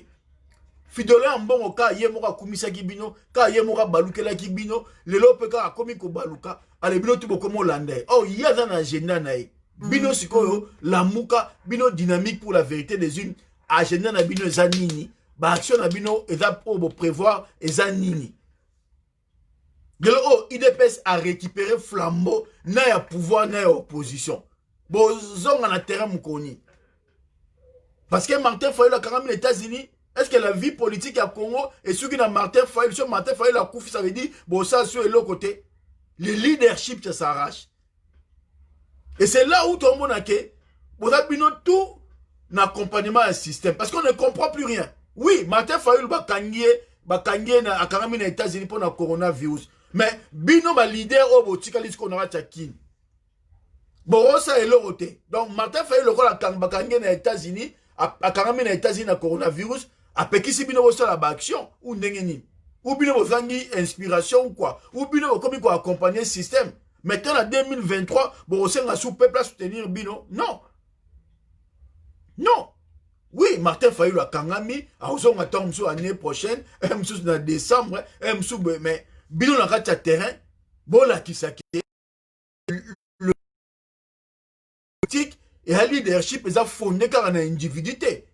[SPEAKER 1] Fidolin Mbongo ka yemoka kumisa kibino, ka yemoka balukela kibino, lelo pe ka akomi ko baluka, ale bino tu boko mo landai. Oh il y a dans agenda nae. Bino sikoyo la muka bino dynamique pour la vérité des unes agenda na bino zanini ba action na bino eza pour prévoir ezanini gelo o IDPS a récupéré flambeau na ya pouvoir na ya opposition bo zonga na terrain mukoni parce que Martin Fayulu quand même les États-Unis est-ce que la vie politique à Congo et ceux qui na Martin Fayulu sur Martin Fayulu la koufi ça veut dire bon ça sur l'autre côté le leadership ça s'arrache. Et c'est là où tout le monde a que vous avez tout l'accompagnement à un système. Parce qu'on ne comprend plus rien. Oui, Martin Fayulu va kangye na akarami na États-Unis pour le coronavirus. Mais bino ma leader au botikalis qu'on aura tchakin. Bon, ça est l'autre. Donc Martin Fayulu va kangye na États-Unis, akarami na États-Unis na coronavirus, a pekisi bino ça la action ou ndengeni. Ou bino zangi inspiration ou quoi. Ou bino comme quoi accompagner le système. Maintenant, en 2023, bon, on a sous peuple à soutenir Bino. Non. Non. Oui, Martin Fayulu a Kangami, a on attend l'année prochaine, en décembre, mais Bino n'a pas terrain, bon, là, qui s'acquitte, le politique et le leadership, ils ont fondé car on a individuité.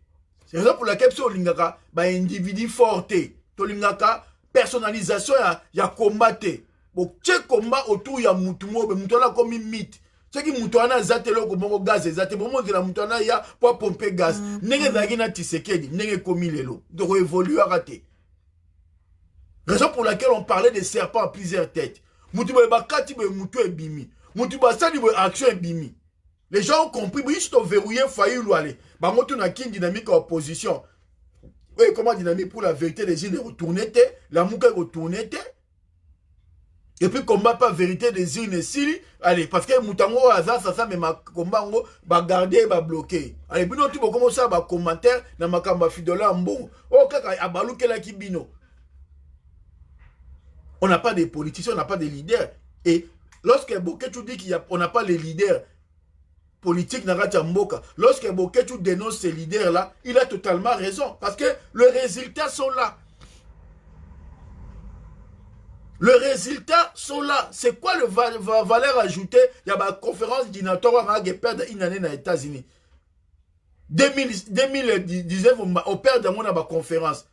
[SPEAKER 1] C'est la raison pour laquelle on a un individu forte, on a personnalisation, il y a combatté. Bon, tche combat autour ya mutumo, be mutona comme mythe. Ce qui mutona zate loko bongo gaz zate bongo de la mutona ya pour pomper gaz. Nenge zagina tisekedi, nenge komi lelo. Donc évoluer à rater. Raison pour laquelle on parlait des serpents à plusieurs têtes. Mutubo bakati be mutu e bimi. Mutubo sali be action e bimi. Les gens ont compris, mais ils sont verrouillés Fayulu aller. Ba motu na kin dynamique opposition. Oui, comment dynamique pour la vérité des îles retourner la mouka retourner. Et puis combat pas vérité des urnes ici. Allez, parce que Moutango Azar, ça mais ma combat va garder, va bloquer. Allez, bino tu vas commencer à commentaire dans ma kamba Fidolin Mbongo. Oh, kaka, abalouke la kibino. On n'a pas de politiciens, on n'a pas de leaders. Et lorsque Boketou dit qu'on n'a pas les leaders politiques dans la Mboka, lorsque Boketou dénonce ces leaders-là, il a totalement raison. Parce que les résultats sont là. Les résultats sont là. C'est quoi le valeur ajoutée? Il y a une conférence d'Inatora qui a perdu une année aux États-Unis. 2019, on perd une conférence.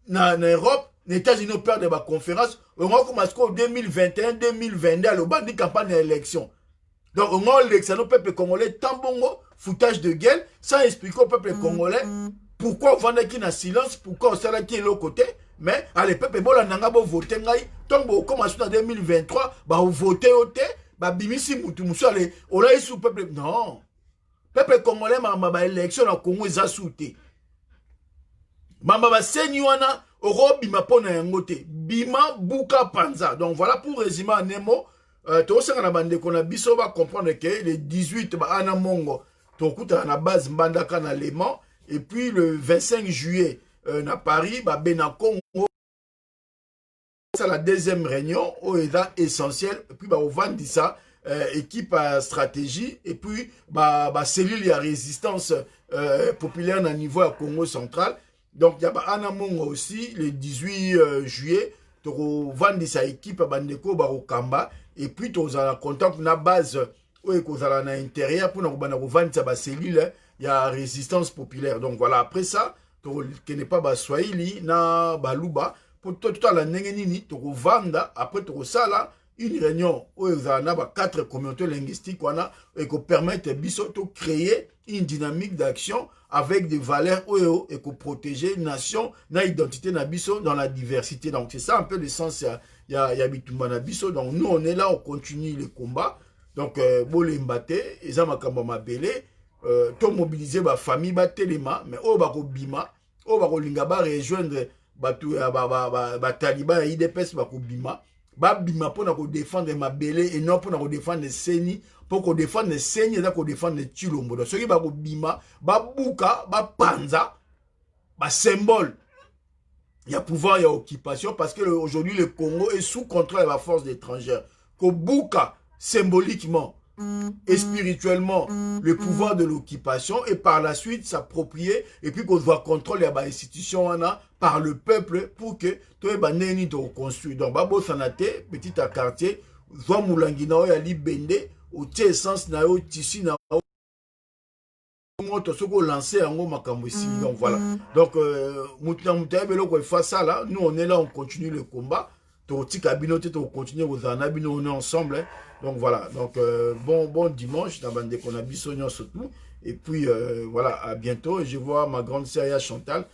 [SPEAKER 1] En Europe, les États-Unis perdent une conférence. On a commencé en 2021, 2022, le ban de campagne d'élection. Donc, on a l'élection au peuple congolais, tant bon foutage de gueule, sans expliquer au peuple congolais pourquoi on vend qui dans silence, pourquoi on s'est qui est l'autre côté. Mais à l'époque, on a voté. Tant qu'on commence en 2023, on vote, on a eu sous peuple. Non. Peuple congolais, ma élection au Congo, ils ont sauté. Ma senywana, Europe, bima pona yangote. Bima buka panza. Donc voilà pour résumer en un mot. tokosanga na bandeko na biso comprendre que le 18 ana mongo tokuta na base mbandaka na Léman, et puis le 25 juillet na Paris bena Congo. C'est la deuxième réunion où il est essentiel, et puis on vend ça équipe stratégie, et puis cellule de résistance populaire au niveau à Congo central. Donc il y a Anamongo aussi le 18 juillet, on vend sa équipe bandeko Barokamba, et puis on a contact na base où on a na intérieur pour nous vendre sa cellule il y a résistance populaire. Donc voilà, après ça on n'est pas Swahili na Baluba pour tout la nini to vanda, après to sala une réunion où il y a 4 communautés linguistiques et qui permettent de créer une dynamique d'action avec des valeurs et qui protéger nation, na identité na biso dans la diversité. Donc c'est ça un peu le sens il y a bitumba na biso. Donc nous on est là, on continue le combat. Donc bolé mbate eza makambo mabele to mobiliser ba famille ba telema mais o ba ko bima o ba ko linga ba rejoindre batu ba taliban ya IDPS ba ko bima pona ko défendre mabele et non pona ko défendre seni pour ko défendre seni et ko défendre Tshilombo. Donc ceux ba ko bima ba buka ba panza ba symbole il y a pouvoir, il y a occupation parce que aujourd'hui le Congo est sous contrôle de la force étrangère. Ko buka symboliquement et spirituellement le pouvoir de l'occupation et par la suite s'approprier et puis qu'on doit contrôler les institutions par le peuple pour que tout le monde construit. Donc babo sanate petit à quartier soit moulangi na ya libende au essence na yo tissu na moto soko lancer en makambo ici. Donc voilà. Donc ça là, nous on est là, on continue le combat. On continue aux anabis, on est ensemble. Donc voilà, donc bon dimanche, dans bande qu'on a bisognon surtout. Et puis voilà, à bientôt. Je vois ma grande sœur Chantal.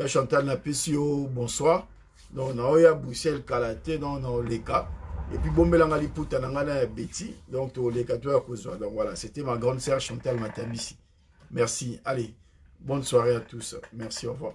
[SPEAKER 1] Chantal Napesio, bonsoir. Donc on a Bruxelles Kalaté, donc on a Leka. Et puis bon belanga liputa nangana Betty. Donc to Leka toi kozwa. Donc voilà, c'était ma grande sœur Chantal Matabisi. Merci. Allez, bonne soirée à tous. Merci, au revoir.